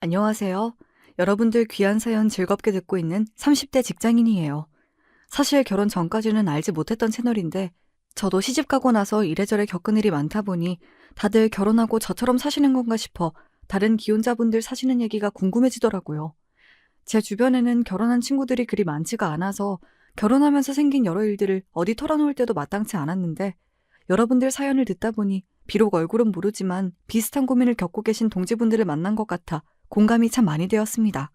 안녕하세요. 여러분들 귀한 사연 즐겁게 듣고 있는 30대 직장인이에요. 사실 결혼 전까지는 알지 못했던 채널인데 저도 시집가고 나서 이래저래 겪은 일이 많다 보니 다들 결혼하고 저처럼 사시는 건가 싶어 다른 기혼자분들 사시는 얘기가 궁금해지더라고요. 제 주변에는 결혼한 친구들이 그리 많지가 않아서 결혼하면서 생긴 여러 일들을 어디 털어놓을 때도 마땅치 않았는데 여러분들 사연을 듣다 보니 비록 얼굴은 모르지만 비슷한 고민을 겪고 계신 동지분들을 만난 것 같아 공감이 참 많이 되었습니다.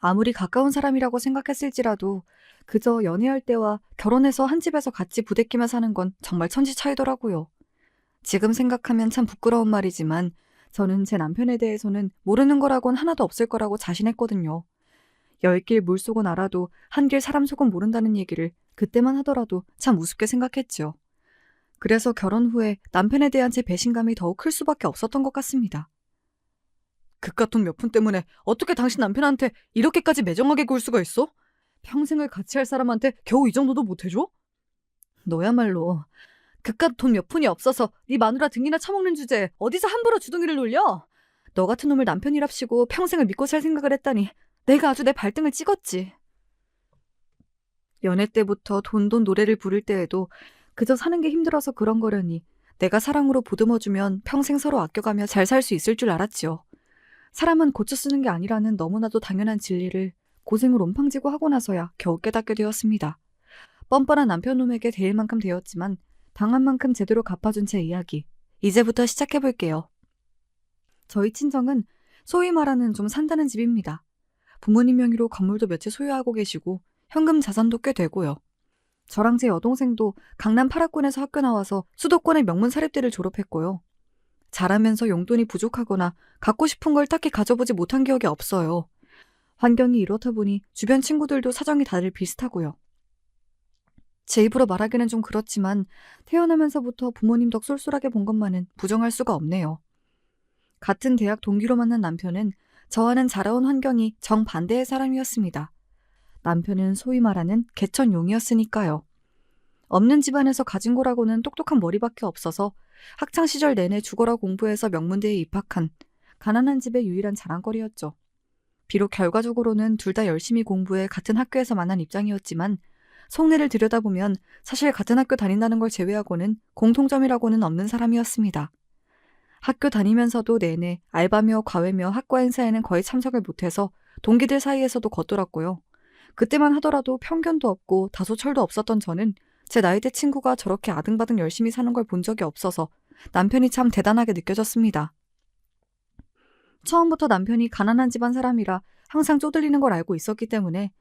아무리 가까운 사람이라고 생각했을지라도 그저 연애할 때와 결혼해서 한 집에서 같이 부대끼며 사는 건 정말 천지 차이더라고요. 지금 생각하면 참 부끄러운 말이지만 저는 제 남편에 대해서는 모르는 거라곤 하나도 없을 거라고 자신했거든요. 열 길 물속은 알아도 한 길 사람 속은 모른다는 얘기를 그때만 하더라도 참 우습게 생각했죠. 그래서 결혼 후에 남편에 대한 제 배신감이 더욱 클 수밖에 없었던 것 같습니다. 그깟 돈 몇 푼 때문에 어떻게 당신 남편한테 이렇게까지 매정하게 굴 수가 있어? 평생을 같이 할 사람한테 겨우 이 정도도 못해줘? 너야말로 그깟 돈 몇 푼이 없어서 네 마누라 등이나 처먹는 주제에 어디서 함부로 주둥이를 놀려? 너 같은 놈을 남편이랍시고 평생을 믿고 살 생각을 했다니 내가 아주 내 발등을 찍었지. 연애 때부터 돈돈 노래를 부를 때에도 그저 사는 게 힘들어서 그런 거려니 내가 사랑으로 보듬어주면 평생 서로 아껴가며 잘 살 수 있을 줄 알았지요. 사람은 고쳐 쓰는 게 아니라는 너무나도 당연한 진리를 고생을 온팡지고 하고 나서야 겨우 깨닫게 되었습니다. 뻔뻔한 남편놈에게 대일 만큼 되었지만 당한 만큼 제대로 갚아준 제 이야기. 이제부터 시작해볼게요. 저희 친정은 소위 말하는 좀 산다는 집입니다. 부모님 명의로 건물도 몇 채 소유하고 계시고 현금 자산도 꽤 되고요. 저랑 제 여동생도 강남 8학군에서 학교 나와서 수도권의 명문 사립대를 졸업했고요. 잘하면서 용돈이 부족하거나 갖고 싶은 걸 딱히 가져보지 못한 기억이 없어요. 환경이 이렇다 보니 주변 친구들도 사정이 다들 비슷하고요. 제 입으로 말하기는 좀 그렇지만 태어나면서부터 부모님 덕 쏠쏠하게 본 것만은 부정할 수가 없네요. 같은 대학 동기로 만난 남편은 저와는 자라온 환경이 정반대의 사람이었습니다. 남편은 소위 말하는 개천용이었으니까요. 없는 집안에서 가진 거라고는 똑똑한 머리밖에 없어서 학창시절 내내 죽어라 공부해서 명문대에 입학한 가난한 집의 유일한 자랑거리였죠. 비록 결과적으로는 둘 다 열심히 공부해 같은 학교에서 만난 입장이었지만 속내를 들여다보면 사실 같은 학교 다닌다는 걸 제외하고는 공통점이라고는 없는 사람이었습니다. 학교 다니면서도 내내 알바며 과외며 학과 행사에는 거의 참석을 못해서 동기들 사이에서도 겉돌았고요. 그때만 하더라도 편견도 없고 다소 철도 없었던 저는 제 나이대 친구가 저렇게 아등바등 열심히 사는 걸 본 적이 없어서 남편이 참 대단하게 느껴졌습니다. 처음부터 남편이 가난한 집안 사람이라 항상 쪼들리는 걸 알고 있었기 때문에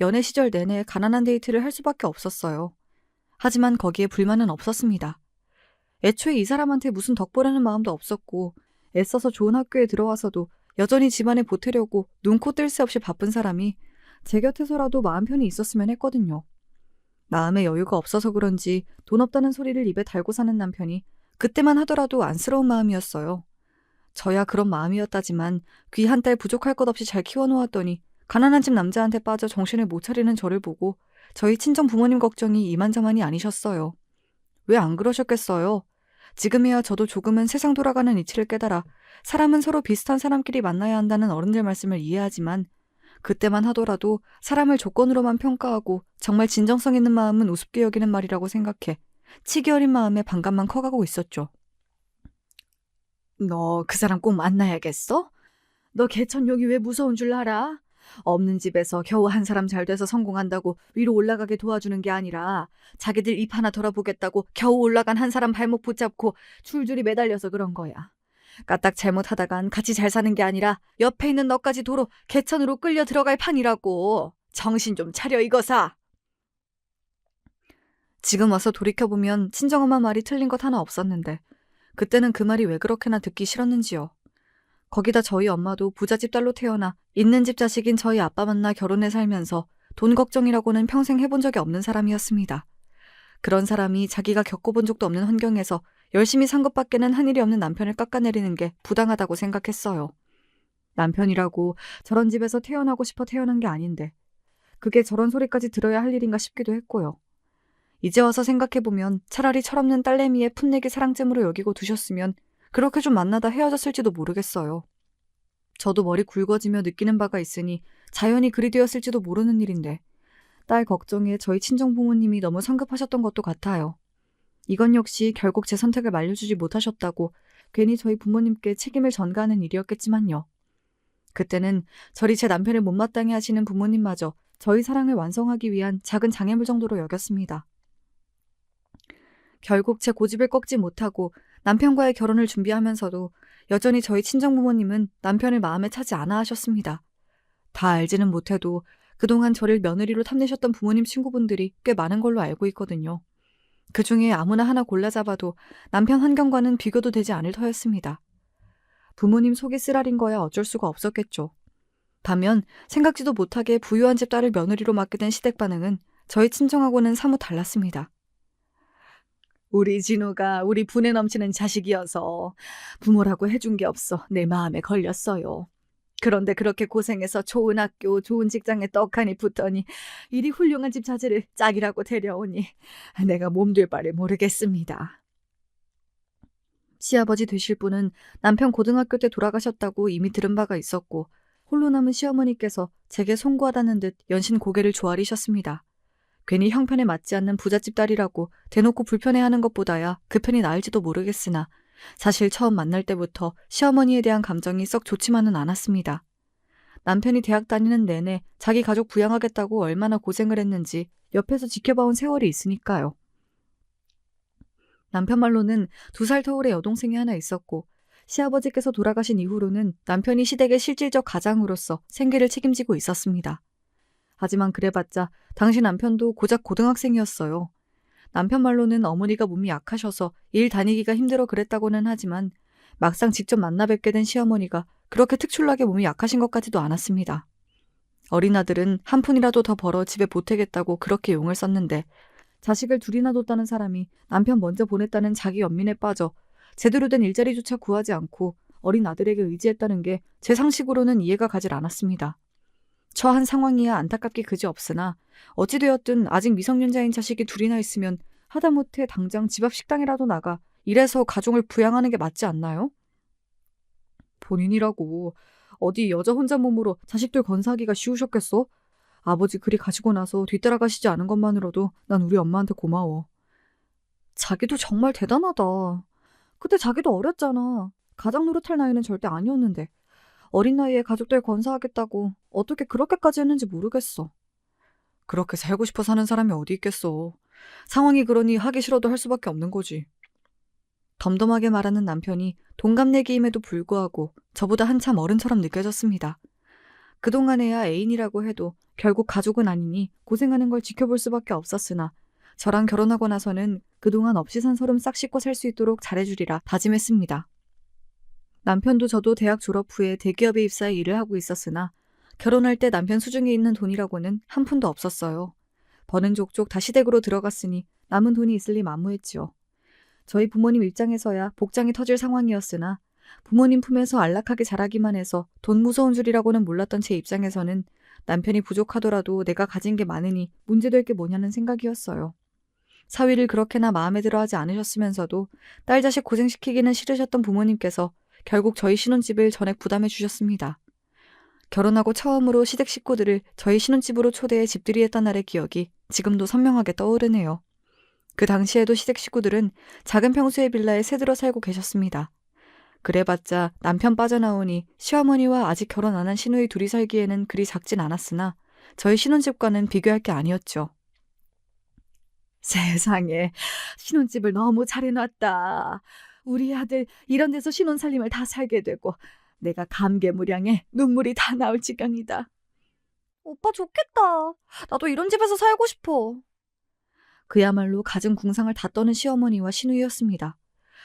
연애 시절 내내 가난한 데이트를 할 수밖에 없었어요. 하지만 거기에 불만은 없었습니다. 애초에 이 사람한테 무슨 덕 보려는 마음도 없었고 애써서 좋은 학교에 들어와서도 여전히 집안에 보태려고 눈코 뜰 새 없이 바쁜 사람이 제 곁에서라도 마음 편히 있었으면 했거든요. 마음에 여유가 없어서 그런지 돈 없다는 소리를 입에 달고 사는 남편이 그때만 하더라도 안쓰러운 마음이었어요. 저야 그런 마음이었다지만 귀 한 딸 부족할 것 없이 잘 키워놓았더니 가난한 집 남자한테 빠져 정신을 못 차리는 저를 보고 저희 친정 부모님 걱정이 이만저만이 아니셨어요. 왜 안 그러셨겠어요? 지금이야 저도 조금은 세상 돌아가는 이치를 깨달아 사람은 서로 비슷한 사람끼리 만나야 한다는 어른들 말씀을 이해하지만 그때만 하더라도 사람을 조건으로만 평가하고 정말 진정성 있는 마음은 우습게 여기는 말이라고 생각해 치기 어린 마음에 반감만 커가고 있었죠. 너 그 사람 꼭 만나야겠어? 너 개천용이 왜 무서운 줄 알아? 없는 집에서 겨우 한 사람 잘 돼서 성공한다고 위로 올라가게 도와주는 게 아니라 자기들 입 하나 덜어보겠다고 겨우 올라간 한 사람 발목 붙잡고 줄줄이 매달려서 그런 거야. 까딱 잘못하다간 같이 잘 사는 게 아니라 옆에 있는 너까지 도로 개천으로 끌려 들어갈 판이라고. 정신 좀 차려 이거사. 지금 와서 돌이켜보면 친정엄마 말이 틀린 것 하나 없었는데 그때는 그 말이 왜 그렇게나 듣기 싫었는지요. 거기다 저희 엄마도 부잣집 딸로 태어나 있는 집 자식인 저희 아빠 만나 결혼해 살면서 돈 걱정이라고는 평생 해본 적이 없는 사람이었습니다. 그런 사람이 자기가 겪어본 적도 없는 환경에서 열심히 산 것밖에는 한 일이 없는 남편을 깎아내리는 게 부당하다고 생각했어요. 남편이라고 저런 집에서 태어나고 싶어 태어난 게 아닌데 그게 저런 소리까지 들어야 할 일인가 싶기도 했고요. 이제 와서 생각해보면 차라리 철없는 딸내미의 풋내기 사랑쯤으로 여기고 두셨으면 그렇게 좀 만나다 헤어졌을지도 모르겠어요. 저도 머리 굵어지며 느끼는 바가 있으니 자연히 그리 되었을지도 모르는 일인데 딸 걱정에 저희 친정 부모님이 너무 성급하셨던 것도 같아요. 이건 역시 결국 제 선택을 말려주지 못하셨다고 괜히 저희 부모님께 책임을 전가하는 일이었겠지만요. 그때는 저리 제 남편을 못마땅해 하시는 부모님마저 저희 사랑을 완성하기 위한 작은 장애물 정도로 여겼습니다. 결국 제 고집을 꺾지 못하고 남편과의 결혼을 준비하면서도 여전히 저희 친정 부모님은 남편을 마음에 차지 않아 하셨습니다. 다 알지는 못해도 그동안 저를 며느리로 탐내셨던 부모님 친구분들이 꽤 많은 걸로 알고 있거든요. 그 중에 아무나 하나 골라 잡아도 남편 환경과는 비교도 되지 않을 터였습니다. 부모님 속이 쓰라린 거야 어쩔 수가 없었겠죠. 반면 생각지도 못하게 부유한 집 딸을 며느리로 맡게 된 시댁 반응은 저희 친정하고는 사뭇 달랐습니다. 우리 진우가 우리 분에 넘치는 자식이어서 부모라고 해준 게 없어 내 마음에 걸렸어요. 그런데 그렇게 고생해서 좋은 학교, 좋은 직장에 떡하니 붙더니 이리 훌륭한 집 자제를 짝이라고 데려오니 내가 몸둘 바를 모르겠습니다. 시아버지 되실 분은 남편 고등학교 때 돌아가셨다고 이미 들은 바가 있었고 홀로 남은 시어머니께서 제게 송구하다는 듯 연신 고개를 조아리셨습니다. 괜히 형편에 맞지 않는 부잣집 딸이라고 대놓고 불편해하는 것보다야 그 편이 나을지도 모르겠으나 사실 처음 만날 때부터 시어머니에 대한 감정이 썩 좋지만은 않았습니다. 남편이 대학 다니는 내내 자기 가족 부양하겠다고 얼마나 고생을 했는지 옆에서 지켜봐온 세월이 있으니까요. 남편 말로는 2살 터울의 여동생이 하나 있었고 시아버지께서 돌아가신 이후로는 남편이 시댁의 실질적 가장으로서 생계를 책임지고 있었습니다. 하지만 그래봤자 당시 남편도 고작 고등학생이었어요. 남편 말로는 어머니가 몸이 약하셔서 일 다니기가 힘들어 그랬다고는 하지만 막상 직접 만나 뵙게 된 시어머니가 그렇게 특출나게 몸이 약하신 것 같지도 않았습니다. 어린 아들은 한 푼이라도 더 벌어 집에 보태겠다고 그렇게 용을 썼는데 자식을 둘이나 뒀다는 사람이 남편 먼저 보냈다는 자기 연민에 빠져 제대로 된 일자리조차 구하지 않고 어린 아들에게 의지했다는 게 제 상식으로는 이해가 가질 않았습니다. 처한 상황이야 안타깝기 그지없으나 어찌되었든 아직 미성년자인 자식이 둘이나 있으면 하다못해 당장 집 앞 식당이라도 나가 일해서 가족을 부양하는 게 맞지 않나요? 본인이라고 어디 여자 혼자 몸으로 자식들 건사하기가 쉬우셨겠어? 아버지 그리 가시고 나서 뒤따라가시지 않은 것만으로도 난 우리 엄마한테 고마워. 자기도 정말 대단하다. 그때 자기도 어렸잖아. 가장 노릇할 나이는 절대 아니었는데. 어린 나이에 가족들 건사하겠다고 어떻게 그렇게까지 했는지 모르겠어. 그렇게 살고 싶어 사는 사람이 어디 있겠어. 상황이 그러니 하기 싫어도 할 수밖에 없는 거지. 덤덤하게 말하는 남편이 동갑내기임에도 불구하고 저보다 한참 어른처럼 느껴졌습니다. 그동안에야 애인이라고 해도 결국 가족은 아니니 고생하는 걸 지켜볼 수밖에 없었으나 저랑 결혼하고 나서는 그동안 없이 산 서름 싹 씻고 살 수 있도록 잘해주리라 다짐했습니다. 남편도 저도 대학 졸업 후에 대기업에 입사해 일을 하고 있었으나 결혼할 때 남편 수중에 있는 돈이라고는 한 푼도 없었어요. 버는 족족 다 시댁으로 들어갔으니 남은 돈이 있을 리 만무했지요. 저희 부모님 입장에서야 복장이 터질 상황이었으나 부모님 품에서 안락하게 자라기만 해서 돈 무서운 줄이라고는 몰랐던 제 입장에서는 남편이 부족하더라도 내가 가진 게 많으니 문제될 게 뭐냐는 생각이었어요. 사위를 그렇게나 마음에 들어하지 않으셨으면서도 딸 자식 고생시키기는 싫으셨던 부모님께서 결국 저희 신혼집을 전액 부담해 주셨습니다. 결혼하고 처음으로 시댁 식구들을 저희 신혼집으로 초대해 집들이 했던 날의 기억이 지금도 선명하게 떠오르네요. 그 당시에도 시댁 식구들은 작은 평수의 빌라에 새들어 살고 계셨습니다. 그래봤자 남편 빠져나오니 시어머니와 아직 결혼 안 한 시누이 둘이 살기에는 그리 작진 않았으나 저희 신혼집과는 비교할 게 아니었죠. 세상에, 신혼집을 너무 잘 해놨다. 우리 아들 이런 데서 신혼살림을 다 살게 되고 내가 감개무량해 눈물이 다 나올 지경이다. 오빠 좋겠다. 나도 이런 집에서 살고 싶어. 그야말로 갖은 궁상을 다 떠는 시어머니와 시누이였습니다.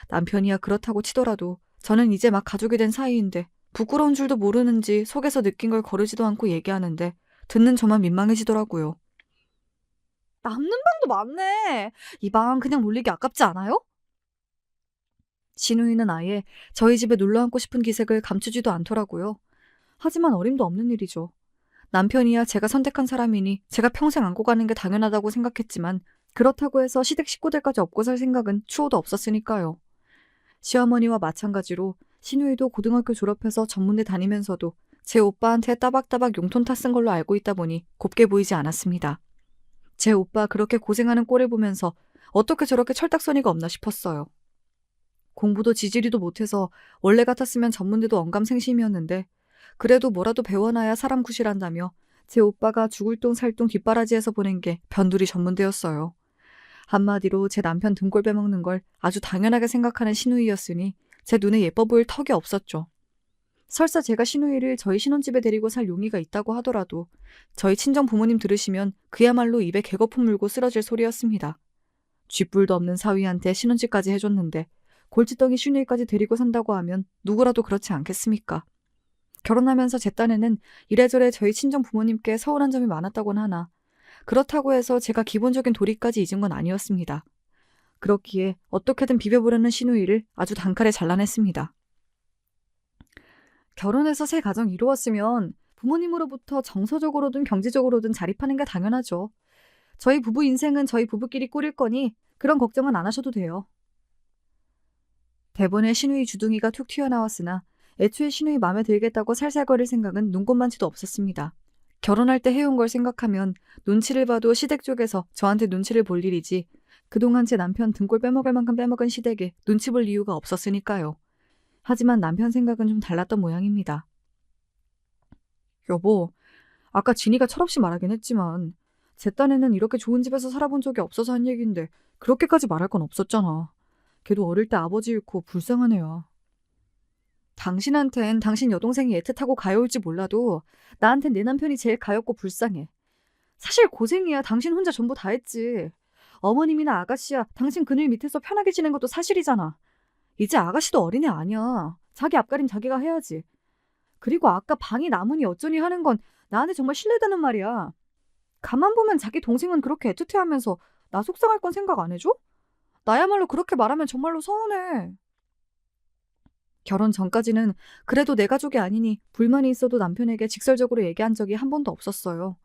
남편이야 그렇다고 치더라도 저는 이제 막 가족이 된 사이인데 부끄러운 줄도 모르는지 속에서 느낀 걸 거르지도 않고 얘기하는데 듣는 저만 민망해지더라고요. 남는 방도 많네. 이 방 그냥 놀리기 아깝지 않아요? 시누이는 아예 저희 집에 놀러 앉고 싶은 기색을 감추지도 않더라고요. 하지만 어림도 없는 일이죠. 남편이야 제가 선택한 사람이니 제가 평생 안고 가는 게 당연하다고 생각했지만 그렇다고 해서 시댁 식구들까지 업고 살 생각은 추호도 없었으니까요. 시어머니와 마찬가지로 시누이도 고등학교 졸업해서 전문대 다니면서도 제 오빠한테 따박따박 용돈 타 쓴 걸로 알고 있다 보니 곱게 보이지 않았습니다. 제 오빠 그렇게 고생하는 꼴을 보면서 어떻게 저렇게 철딱서니가 없나 싶었어요. 공부도 지지리도 못해서 원래 같았으면 전문대도 언감생심이었는데 그래도 뭐라도 배워놔야 사람 구실한다며 제 오빠가 죽을 똥 살 똥 뒷바라지에서 보낸 게 변두리 전문대였어요. 한마디로 제 남편 등골 빼먹는 걸 아주 당연하게 생각하는 시누이였으니 제 눈에 예뻐 보일 턱이 없었죠. 설사 제가 시누이를 저희 신혼집에 데리고 살 용의가 있다고 하더라도 저희 친정 부모님 들으시면 그야말로 입에 개거품 물고 쓰러질 소리였습니다. 쥐뿔도 없는 사위한테 신혼집까지 해줬는데 골칫덩이 시누이까지 데리고 산다고 하면 누구라도 그렇지 않겠습니까? 결혼하면서 제 딴에는 이래저래 저희 친정 부모님께 서운한 점이 많았다곤 하나 그렇다고 해서 제가 기본적인 도리까지 잊은 건 아니었습니다. 그렇기에 어떻게든 비벼보려는 시누이를 아주 단칼에 잘라냈습니다. 결혼해서 새 가정 이루었으면 부모님으로부터 정서적으로든 경제적으로든 자립하는 게 당연하죠. 저희 부부 인생은 저희 부부끼리 꾸릴 거니 그런 걱정은 안 하셔도 돼요. 대본에 시누이 주둥이가 툭 튀어나왔으나 애초에 시누이 마음에 들겠다고 살살거릴 생각은 눈꽃만치도 없었습니다. 결혼할 때 해온 걸 생각하면 눈치를 봐도 시댁 쪽에서 저한테 눈치를 볼 일이지 그동안 제 남편 등골 빼먹을 만큼 빼먹은 시댁에 눈치 볼 이유가 없었으니까요. 하지만 남편 생각은 좀 달랐던 모양입니다. 여보, 아까 진이가 철없이 말하긴 했지만 제 딴에는 이렇게 좋은 집에서 살아본 적이 없어서 한 얘기인데 그렇게까지 말할 건 없었잖아. 걔도 어릴 때 아버지 잃고 불쌍한 애야. 당신한텐 당신 여동생이 애틋하고 가여울지 몰라도 나한텐 내 남편이 제일 가엽고 불쌍해. 사실 고생이야. 당신 혼자 전부 다 했지. 어머님이나 아가씨야 당신 그늘 밑에서 편하게 지낸 것도 사실이잖아. 이제 아가씨도 어린애 아니야. 자기 앞가림 자기가 해야지. 그리고 아까 방이 나무니 어쩌니 하는 건 나한테 정말 실례되는 말이야. 가만 보면 자기 동생은 그렇게 애틋해하면서 나 속상할 건 생각 안 해줘? 나야말로 그렇게 말하면 정말로 서운해. 결혼 전까지는 그래도 내 가족이 아니니 불만이 있어도 남편에게 직설적으로 얘기한 적이 한 번도 없었어요.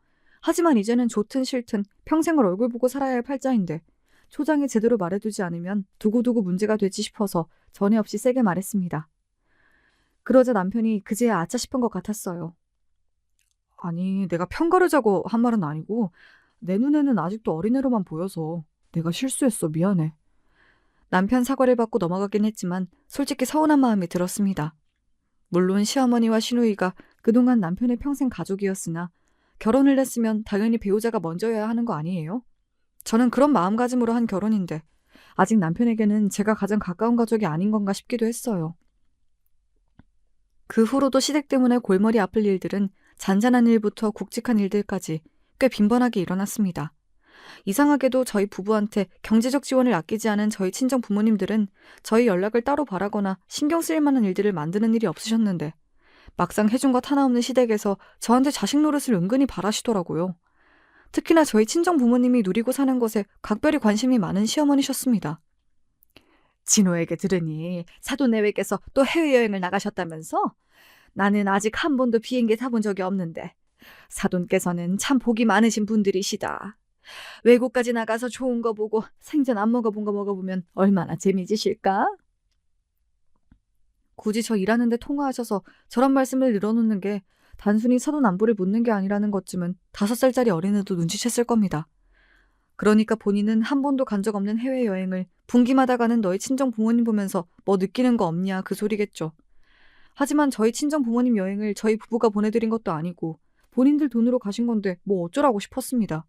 하지만 이제는 좋든 싫든 평생을 얼굴 보고 살아야 할 팔자인데 초장에 제대로 말해두지 않으면 두고두고 문제가 되지 싶어서 전에 없이 세게 말했습니다. 그러자 남편이 그제야 아차 싶은 것 같았어요. 아니, 내가 편가르자고 한 말은 아니고 내 눈에는 아직도 어린애로만 보여서 내가 실수했어. 미안해. 남편 사과를 받고 넘어가긴 했지만 솔직히 서운한 마음이 들었습니다. 물론 시어머니와 시누이가 그동안 남편의 평생 가족이었으나 결혼을 했으면 당연히 배우자가 먼저여야 하는 거 아니에요? 저는 그런 마음가짐으로 한 결혼인데 아직 남편에게는 제가 가장 가까운 가족이 아닌 건가 싶기도 했어요. 그 후로도 시댁 때문에 골머리 아플 일들은 잔잔한 일부터 굵직한 일들까지 꽤 빈번하게 일어났습니다. 이상하게도 저희 부부한테 경제적 지원을 아끼지 않은 저희 친정 부모님들은 저희 연락을 따로 바라거나 신경 쓰일 만한 일들을 만드는 일이 없으셨는데 막상 해준 것 하나 없는 시댁에서 저한테 자식 노릇을 은근히 바라시더라고요. 특히나 저희 친정 부모님이 누리고 사는 것에 각별히 관심이 많은 시어머니셨습니다. 진호에게 들으니 사돈내외께서 또 해외여행을 나가셨다면서? 나는 아직 한 번도 비행기 타본 적이 없는데 사돈께서는 참 복이 많으신 분들이시다. 외국까지 나가서 좋은 거 보고 생전 안 먹어본 거 먹어보면 얼마나 재미지실까? 굳이 저 일하는데 통화하셔서 저런 말씀을 늘어놓는 게 단순히 사돈 안부를 묻는 게 아니라는 것쯤은 5살짜리 어린애도 눈치챘을 겁니다. 그러니까 본인은 한 번도 간 적 없는 해외여행을 분기마다 가는 너희 친정 부모님 보면서 뭐 느끼는 거 없냐 그 소리겠죠. 하지만 저희 친정 부모님 여행을 저희 부부가 보내드린 것도 아니고 본인들 돈으로 가신 건데 뭐 어쩌라고 싶었습니다.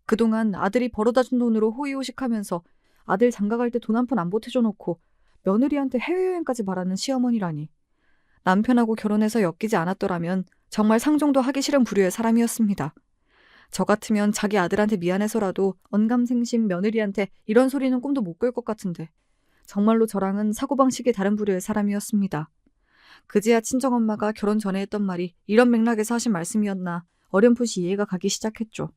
그동안 아들이 벌어다 준 돈으로 호의호식하면서 아들 장가갈 때 돈 한 푼 안 보태줘 놓고 며느리한테 해외여행까지 바라는 시어머니라니. 남편하고 결혼해서 엮이지 않았더라면 정말 상종도 하기 싫은 부류의 사람이었습니다. 저 같으면 자기 아들한테 미안해서라도 언감생심 며느리한테 이런 소리는 꿈도 못 꿀 것 같은데 정말로 저랑은 사고방식이 다른 부류의 사람이었습니다. 그제야 친정엄마가 결혼 전에 했던 말이 이런 맥락에서 하신 말씀이었나 어렴풋이 이해가 가기 시작했죠.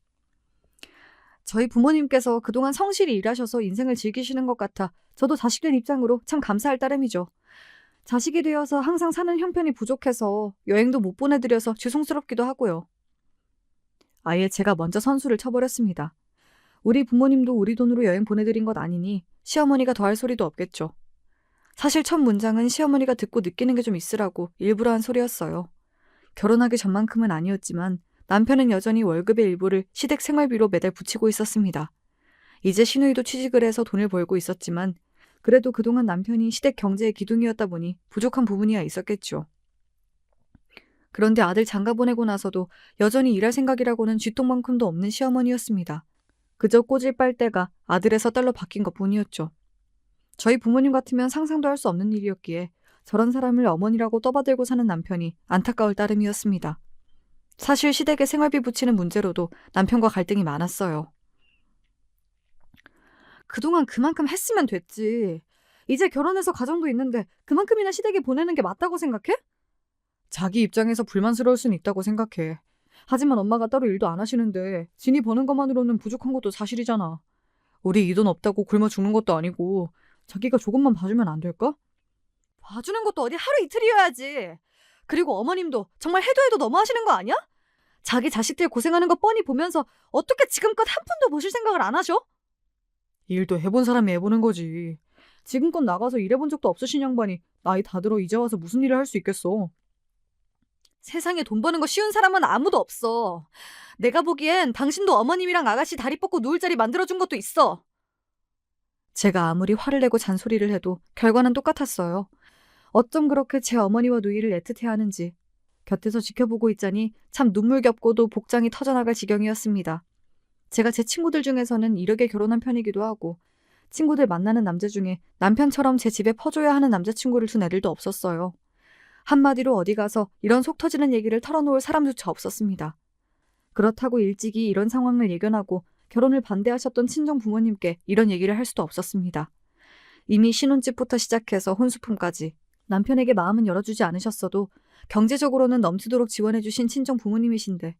저희 부모님께서 그동안 성실히 일하셔서 인생을 즐기시는 것 같아 저도 자식된 입장으로 참 감사할 따름이죠. 자식이 되어서 항상 사는 형편이 부족해서 여행도 못 보내드려서 죄송스럽기도 하고요. 아예 제가 먼저 선수를 쳐버렸습니다. 우리 부모님도 우리 돈으로 여행 보내드린 것 아니니 시어머니가 더 할 소리도 없겠죠. 사실 첫 문장은 시어머니가 듣고 느끼는 게 좀 있으라고 일부러 한 소리였어요. 결혼하기 전만큼은 아니었지만 남편은 여전히 월급의 일부를 시댁 생활비로 매달 붙이고 있었습니다. 이제 시누이도 취직을 해서 돈을 벌고 있었지만 그래도 그동안 남편이 시댁 경제의 기둥이었다 보니 부족한 부분이야 있었겠죠. 그런데 아들 장가 보내고 나서도 여전히 일할 생각이라고는 쥐똥만큼도 없는 시어머니였습니다. 그저 꽂을 빨대가 아들에서 딸로 바뀐 것뿐이었죠. 저희 부모님 같으면 상상도 할 수 없는 일이었기에 저런 사람을 어머니라고 떠받들고 사는 남편이 안타까울 따름이었습니다. 사실 시댁에 생활비 붙이는 문제로도 남편과 갈등이 많았어요. 그동안 그만큼 했으면 됐지. 이제 결혼해서 가정도 있는데 그만큼이나 시댁에 보내는 게 맞다고 생각해? 자기 입장에서 불만스러울 수는 있다고 생각해. 하지만 엄마가 따로 일도 안 하시는데 진이 버는 것만으로는 부족한 것도 사실이잖아. 우리 이 돈 없다고 굶어 죽는 것도 아니고 자기가 조금만 봐주면 안 될까? 봐주는 것도 어디 하루 이틀이어야지. 그리고 어머님도 정말 해도 해도 너무 하시는 거 아니야? 자기 자식들 고생하는 거 뻔히 보면서 어떻게 지금껏 한 푼도 모실 생각을 안 하셔? 일도 해본 사람이 해보는 거지. 지금껏 나가서 일해본 적도 없으신 양반이 나이 다 들어 이제 와서 무슨 일을 할 수 있겠어. 세상에 돈 버는 거 쉬운 사람은 아무도 없어. 내가 보기엔 당신도 어머님이랑 아가씨 다리 뻗고 누울 자리 만들어준 것도 있어. 제가 아무리 화를 내고 잔소리를 해도 결과는 똑같았어요. 어쩜 그렇게 제 어머니와 누이를 애틋해하는지 곁에서 지켜보고 있자니 참 눈물겹고도 복장이 터져나갈 지경이었습니다. 제가 제 친구들 중에서는 이르게 결혼한 편이기도 하고 친구들 만나는 남자 중에 남편처럼 제 집에 퍼줘야 하는 남자친구를 둔 애들도 없었어요. 한마디로 어디 가서 이런 속 터지는 얘기를 털어놓을 사람조차 없었습니다. 그렇다고 일찍이 이런 상황을 예견하고 결혼을 반대하셨던 친정 부모님께 이런 얘기를 할 수도 없었습니다. 이미 신혼집부터 시작해서 혼수품까지 남편에게 마음은 열어주지 않으셨어도 경제적으로는 넘치도록 지원해주신 친정 부모님이신데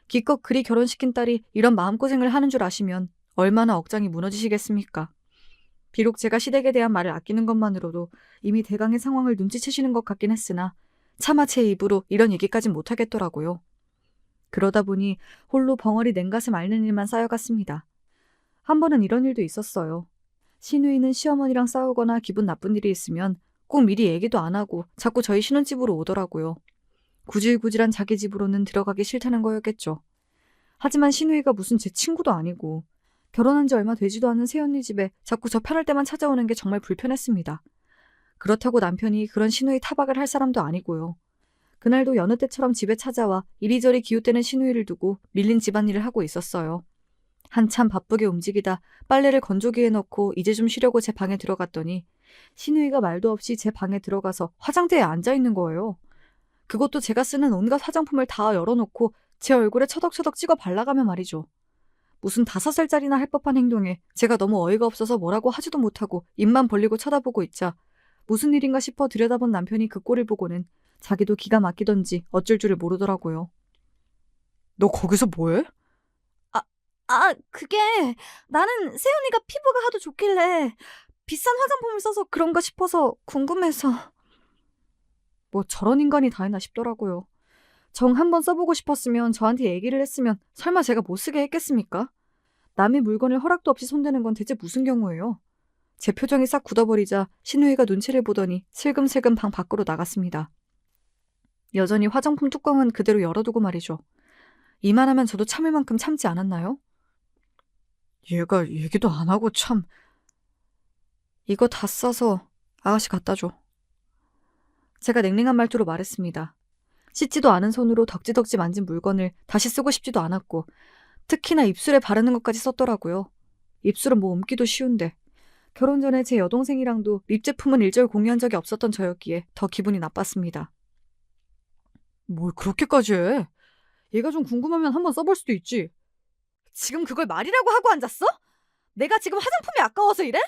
기껏 그리 결혼시킨 딸이 이런 마음고생을 하는 줄 아시면 얼마나 억장이 무너지시겠습니까? 비록 제가 시댁에 대한 말을 아끼는 것만으로도 이미 대강의 상황을 눈치채시는 것 같긴 했으나 차마 제 입으로 이런 얘기까진 못하겠더라고요. 그러다 보니 홀로 벙어리 냉가슴 앓는 일만 쌓여갔습니다. 한 번은 이런 일도 있었어요. 시누이는 시어머니랑 싸우거나 기분 나쁜 일이 있으면 꼭 미리 얘기도 안 하고 자꾸 저희 신혼집으로 오더라고요. 구질구질한 자기 집으로는 들어가기 싫다는 거였겠죠. 하지만 시누이가 무슨 제 친구도 아니고 결혼한 지 얼마 되지도 않은 새언니 집에 자꾸 저 편할 때만 찾아오는 게 정말 불편했습니다. 그렇다고 남편이 그런 시누이 타박을 할 사람도 아니고요. 그날도 여느 때처럼 집에 찾아와 이리저리 기웃대는 시누이를 두고 밀린 집안일을 하고 있었어요. 한참 바쁘게 움직이다 빨래를 건조기에 넣고 이제 좀 쉬려고 제 방에 들어갔더니 시누이가 말도 없이 제 방에 들어가서 화장대에 앉아있는 거예요. 그것도 제가 쓰는 온갖 화장품을 다 열어놓고 제 얼굴에 처덕처덕 찍어 발라가며 말이죠. 무슨 5살짜리나 할 법한 행동에 제가 너무 어이가 없어서 뭐라고 하지도 못하고 입만 벌리고 쳐다보고 있자 무슨 일인가 싶어 들여다본 남편이 그 꼴을 보고는 자기도 기가 막히던지 어쩔 줄을 모르더라고요. 너 거기서 뭐해? 그게 나는 세연이가 피부가 하도 좋길래 비싼 화장품을 써서 그런가 싶어서 궁금해서. 뭐 저런 인간이 다 있나 싶더라고요. 정 한번 써보고 싶었으면 저한테 얘기를 했으면 설마 제가 못 쓰게 했겠습니까? 남의 물건을 허락도 없이 손대는 건 대체 무슨 경우예요? 제 표정이 싹 굳어버리자 신우이가 눈치를 보더니 슬금슬금 방 밖으로 나갔습니다. 여전히 화장품 뚜껑은 그대로 열어두고 말이죠. 이만하면 저도 참을 만큼 참지 않았나요? 얘가 얘기도 안 하고 참. 이거 다 싸서 아가씨 갖다 줘. 제가 냉랭한 말투로 말했습니다. 씻지도 않은 손으로 덕지덕지 만진 물건을 다시 쓰고 싶지도 않았고 특히나 입술에 바르는 것까지 썼더라고요. 입술은 뭐 옮기도 쉬운데. 결혼 전에 제 여동생이랑도 립 제품은 일절 공유한 적이 없었던 저였기에 더 기분이 나빴습니다. 뭘 그렇게까지 해? 얘가 좀 궁금하면 한번 써볼 수도 있지. 지금 그걸 말이라고 하고 앉았어? 내가 지금 화장품이 아까워서 이래?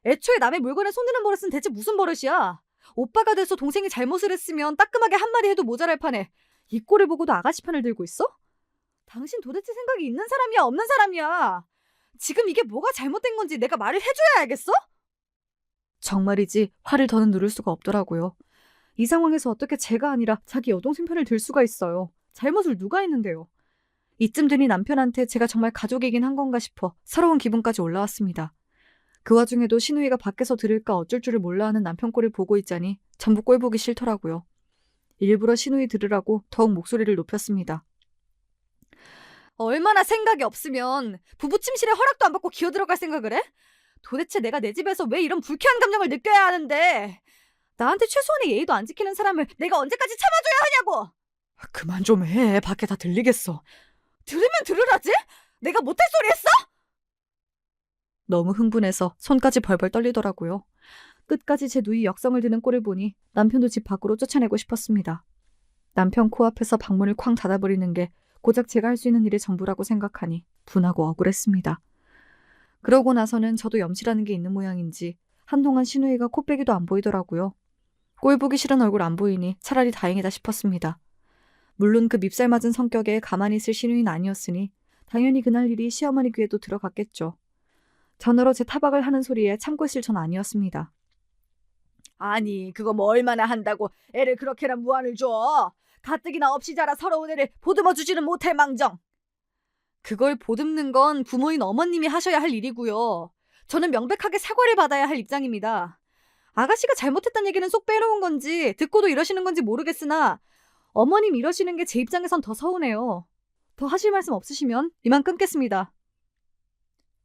애초에 남의 물건에 손대는 버릇은 대체 무슨 버릇이야? 오빠가 돼서 동생이 잘못을 했으면 따끔하게 한마디 해도 모자랄 판에 이 꼴을 보고도 아가씨 편을 들고 있어? 당신 도대체 생각이 있는 사람이야 없는 사람이야? 지금 이게 뭐가 잘못된 건지 내가 말을 해줘야 알겠어? 정말이지 화를 더는 누를 수가 없더라고요. 이 상황에서 어떻게 제가 아니라 자기 여동생 편을 들 수가 있어요. 잘못을 누가 했는데요. 이쯤 되니 남편한테 제가 정말 가족이긴 한 건가 싶어 서러운 기분까지 올라왔습니다. 그 와중에도 신우이가 밖에서 들을까 어쩔 줄을 몰라 하는 남편 꼴을 보고 있자니 전부 꼴 보기 싫더라고요. 일부러 신우이 들으라고 더욱 목소리를 높였습니다. 얼마나 생각이 없으면 부부 침실에 허락도 안 받고 기어들어갈 생각을 해? 도대체 내가 내 집에서 왜 이런 불쾌한 감정을 느껴야 하는데, 나한테 최소한의 예의도 안 지키는 사람을 내가 언제까지 참아줘야 하냐고! 그만 좀 해. 밖에 다 들리겠어. 들으면 들으라지? 내가 못할 소리 했어? 너무 흥분해서 손까지 벌벌 떨리더라고요. 끝까지 제 누이 역성을 드는 꼴을 보니 남편도 집 밖으로 쫓아내고 싶었습니다. 남편 코앞에서 방문을 쾅 닫아버리는 게 고작 제가 할 수 있는 일의 전부라고 생각하니 분하고 억울했습니다. 그러고 나서는 저도 염치라는 게 있는 모양인지 한동안 신우이가 코빼기도 안 보이더라고요. 꼴 보기 싫은 얼굴 안 보이니 차라리 다행이다 싶었습니다. 물론 그 밉살 맞은 성격에 가만히 있을 신우이는 아니었으니 당연히 그날 일이 시어머니 귀에도 들어갔겠죠. 전화로 제 타박을 하는 소리에 참고 있을 전 아니었습니다. 아니, 그거 뭐 얼마나 한다고 애를 그렇게나 무안을 줘. 가뜩이나 없이 자라 서러운 애를 보듬어 주지는 못할 망정. 그걸 보듬는 건 부모인 어머님이 하셔야 할 일이고요. 저는 명백하게 사과를 받아야 할 입장입니다. 아가씨가 잘못했다는 얘기는 쏙 빼놓은 건지 듣고도 이러시는 건지 모르겠으나 어머님 이러시는 게 제 입장에선 더 서운해요. 더 하실 말씀 없으시면 이만 끊겠습니다.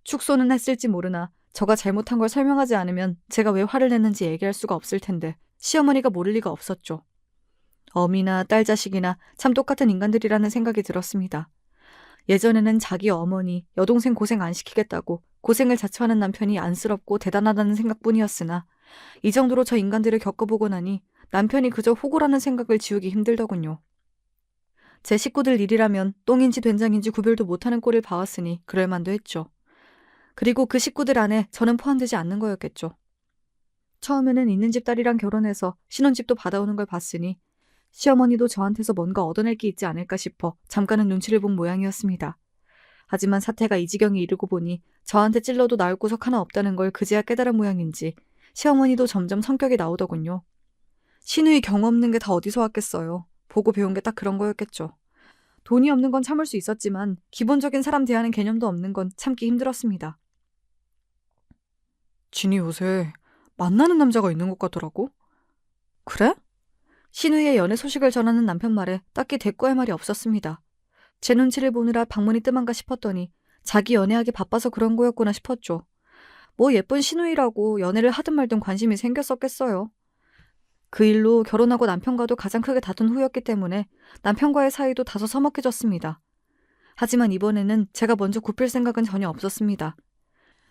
축소는 했을지 모르나 저가 잘못한 걸 설명하지 않으면 제가 왜 화를 냈는지 얘기할 수가 없을 텐데 시어머니가 모를 리가 없었죠. 어미나 딸 자식이나 참 똑같은 인간들이라는 생각이 들었습니다. 예전에는 자기 어머니, 여동생 고생 안 시키겠다고 고생을 자처하는 남편이 안쓰럽고 대단하다는 생각뿐이었으나 이 정도로 저 인간들을 겪어보고 나니 남편이 그저 호구라는 생각을 지우기 힘들더군요. 제 식구들 일이라면 똥인지 된장인지 구별도 못하는 꼴을 봐왔으니 그럴만도 했죠. 그리고 그 식구들 안에 저는 포함되지 않는 거였겠죠. 처음에는 있는 집 딸이랑 결혼해서 신혼집도 받아오는 걸 봤으니 시어머니도 저한테서 뭔가 얻어낼 게 있지 않을까 싶어 잠깐은 눈치를 본 모양이었습니다. 하지만 사태가 이 지경에 이르고 보니 저한테 찔러도 나을 구석 하나 없다는 걸 그제야 깨달은 모양인지 시어머니도 점점 성격이 나오더군요. 시누이 경험 없는 게 다 어디서 왔겠어요. 보고 배운 게 딱 그런 거였겠죠. 돈이 없는 건 참을 수 있었지만 기본적인 사람 대하는 개념도 없는 건 참기 힘들었습니다. 진이 요새 만나는 남자가 있는 것 같더라고. 그래? 신우이의 연애 소식을 전하는 남편 말에 딱히 대꾸할 말이 없었습니다. 제 눈치를 보느라 방문이 뜸한가 싶었더니 자기 연애하기 바빠서 그런 거였구나 싶었죠. 뭐 예쁜 신우이라고 연애를 하든 말든 관심이 생겼었겠어요. 그 일로 결혼하고 남편과도 가장 크게 다툰 후였기 때문에 남편과의 사이도 다소 서먹해졌습니다. 하지만 이번에는 제가 먼저 굽힐 생각은 전혀 없었습니다.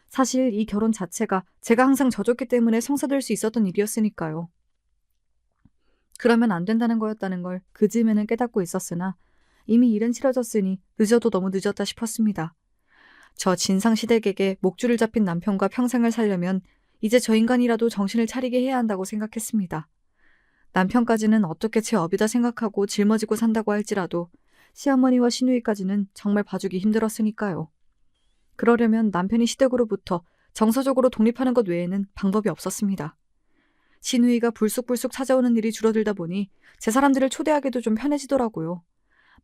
사실 이 결혼 자체가 제가 항상 져줬기 때문에 성사될 수 있었던 일이었으니까요. 그러면 안 된다는 거였다는 걸 그즈음에는 깨닫고 있었으나 이미 일은 치러졌으니 늦어도 너무 늦었다 싶었습니다. 저 진상시댁에게 목줄을 잡힌 남편과 평생을 살려면 이제 저 인간이라도 정신을 차리게 해야 한다고 생각했습니다. 남편까지는 어떻게 제 업이다 생각하고 짊어지고 산다고 할지라도 시어머니와 시누이까지는 정말 봐주기 힘들었으니까요. 그러려면 남편이 시댁으로부터 정서적으로 독립하는 것 외에는 방법이 없었습니다. 시누이가 불쑥불쑥 찾아오는 일이 줄어들다 보니 제 사람들을 초대하기도 좀 편해지더라고요.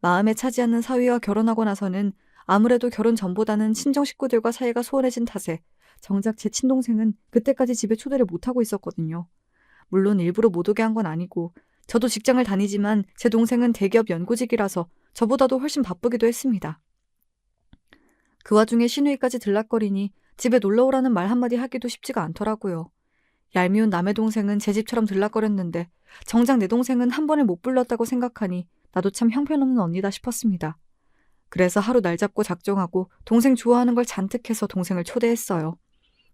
마음에 차지 않는 사위와 결혼하고 나서는 아무래도 결혼 전보다는 친정 식구들과 사이가 소원해진 탓에 정작 제 친동생은 그때까지 집에 초대를 못하고 있었거든요. 물론 일부러 못 오게 한 건 아니고 저도 직장을 다니지만 제 동생은 대기업 연구직이라서 저보다도 훨씬 바쁘기도 했습니다. 그 와중에 시누이까지 들락거리니 집에 놀러오라는 말 한마디 하기도 쉽지가 않더라고요. 얄미운 남의 동생은 제 집처럼 들락거렸는데 정작 내 동생은 한 번을 못 불렀다고 생각하니 나도 참 형편없는 언니다 싶었습니다. 그래서 하루 날 잡고 작정하고 동생 좋아하는 걸 잔뜩 해서 동생을 초대했어요.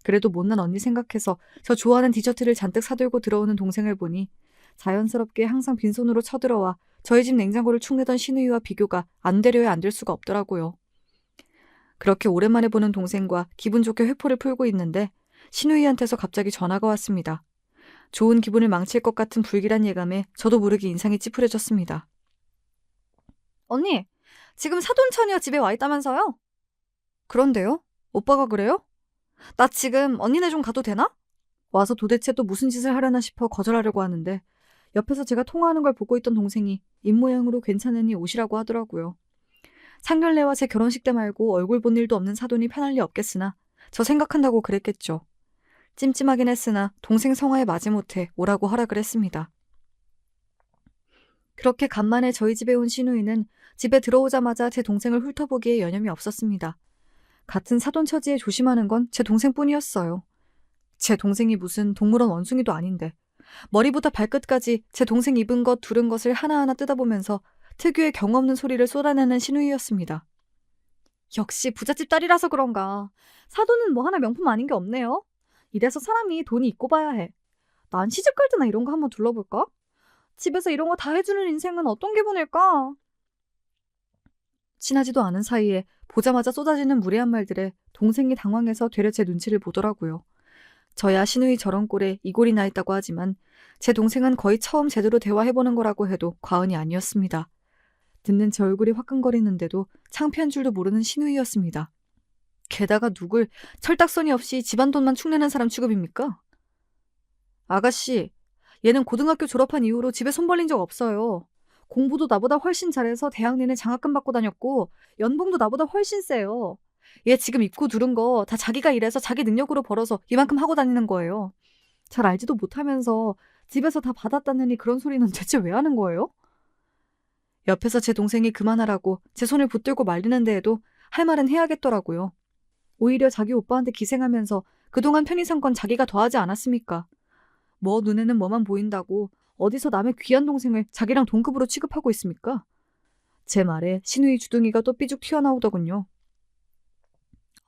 그래도 못난 언니 생각해서 저 좋아하는 디저트를 잔뜩 사들고 들어오는 동생을 보니 자연스럽게 항상 빈손으로 쳐들어와 저희 집 냉장고를 축내던 시누이와 비교가 안 되려야 안 될 수가 없더라고요. 그렇게 오랜만에 보는 동생과 기분 좋게 회포를 풀고 있는데 시누이한테서 갑자기 전화가 왔습니다. 좋은 기분을 망칠 것 같은 불길한 예감에 저도 모르게 인상이 찌푸려졌습니다. 언니, 지금 사돈처녀 집에 와 있다면서요? 그런데요? 오빠가 그래요? 나 지금 언니네 좀 가도 되나? 와서 도대체 또 무슨 짓을 하려나 싶어 거절하려고 하는데 옆에서 제가 통화하는 걸 보고 있던 동생이 입모양으로 괜찮으니 오시라고 하더라고요. 상견례와 제 결혼식 때 말고 얼굴 본 일도 없는 사돈이 편할 리 없겠으나 저 생각한다고 그랬겠죠. 찜찜하긴 했으나 동생 성화에 마지못해 오라고 허락을 했습니다. 그렇게 간만에 저희 집에 온 시누이는 집에 들어오자마자 제 동생을 훑어보기에 여념이 없었습니다. 같은 사돈 처지에 조심하는 건 제 동생뿐이었어요. 제 동생이 무슨 동물원 원숭이도 아닌데 머리부터 발끝까지 제 동생 입은 것 두른 것을 하나하나 뜯어보면서 특유의 경 없는 소리를 쏟아내는 시누이였습니다. 역시 부잣집 딸이라서 그런가. 사돈은 뭐 하나 명품 아닌 게 없네요. 이래서 사람이 돈이 있고 봐야 해. 난 시집갈 때나 이런 거 한번 둘러볼까? 집에서 이런 거 다 해주는 인생은 어떤 기분일까? 친하지도 않은 사이에 보자마자 쏟아지는 무례한 말들에 동생이 당황해서 되려 제 눈치를 보더라고요. 저야 시누이 저런 꼴에 이골이 나 있다고 하지만 제 동생은 거의 처음 제대로 대화해보는 거라고 해도 과언이 아니었습니다. 듣는 제 얼굴이 화끈거리는데도 창피한 줄도 모르는 시누이였습니다. 게다가 누굴 철딱서니 없이 집안 돈만 축내는 사람 취급입니까? 아가씨, 얘는 고등학교 졸업한 이후로 집에 손 벌린 적 없어요. 공부도 나보다 훨씬 잘해서 대학 내내 장학금 받고 다녔고 연봉도 나보다 훨씬 세요. 얘 지금 입고 두른 거 다 자기가 일해서 자기 능력으로 벌어서 이만큼 하고 다니는 거예요. 잘 알지도 못하면서 집에서 다 받았다느니 그런 소리는 대체 왜 하는 거예요? 옆에서 제 동생이 그만하라고 제 손을 붙들고 말리는 데에도 할 말은 해야겠더라고요. 오히려 자기 오빠한테 기생하면서 그동안 편의상권 자기가 더하지 않았습니까? 뭐 눈에는 뭐만 보인다고 어디서 남의 귀한 동생을 자기랑 동급으로 취급하고 있습니까? 제 말에 시누이 주둥이가 또 삐죽 튀어나오더군요.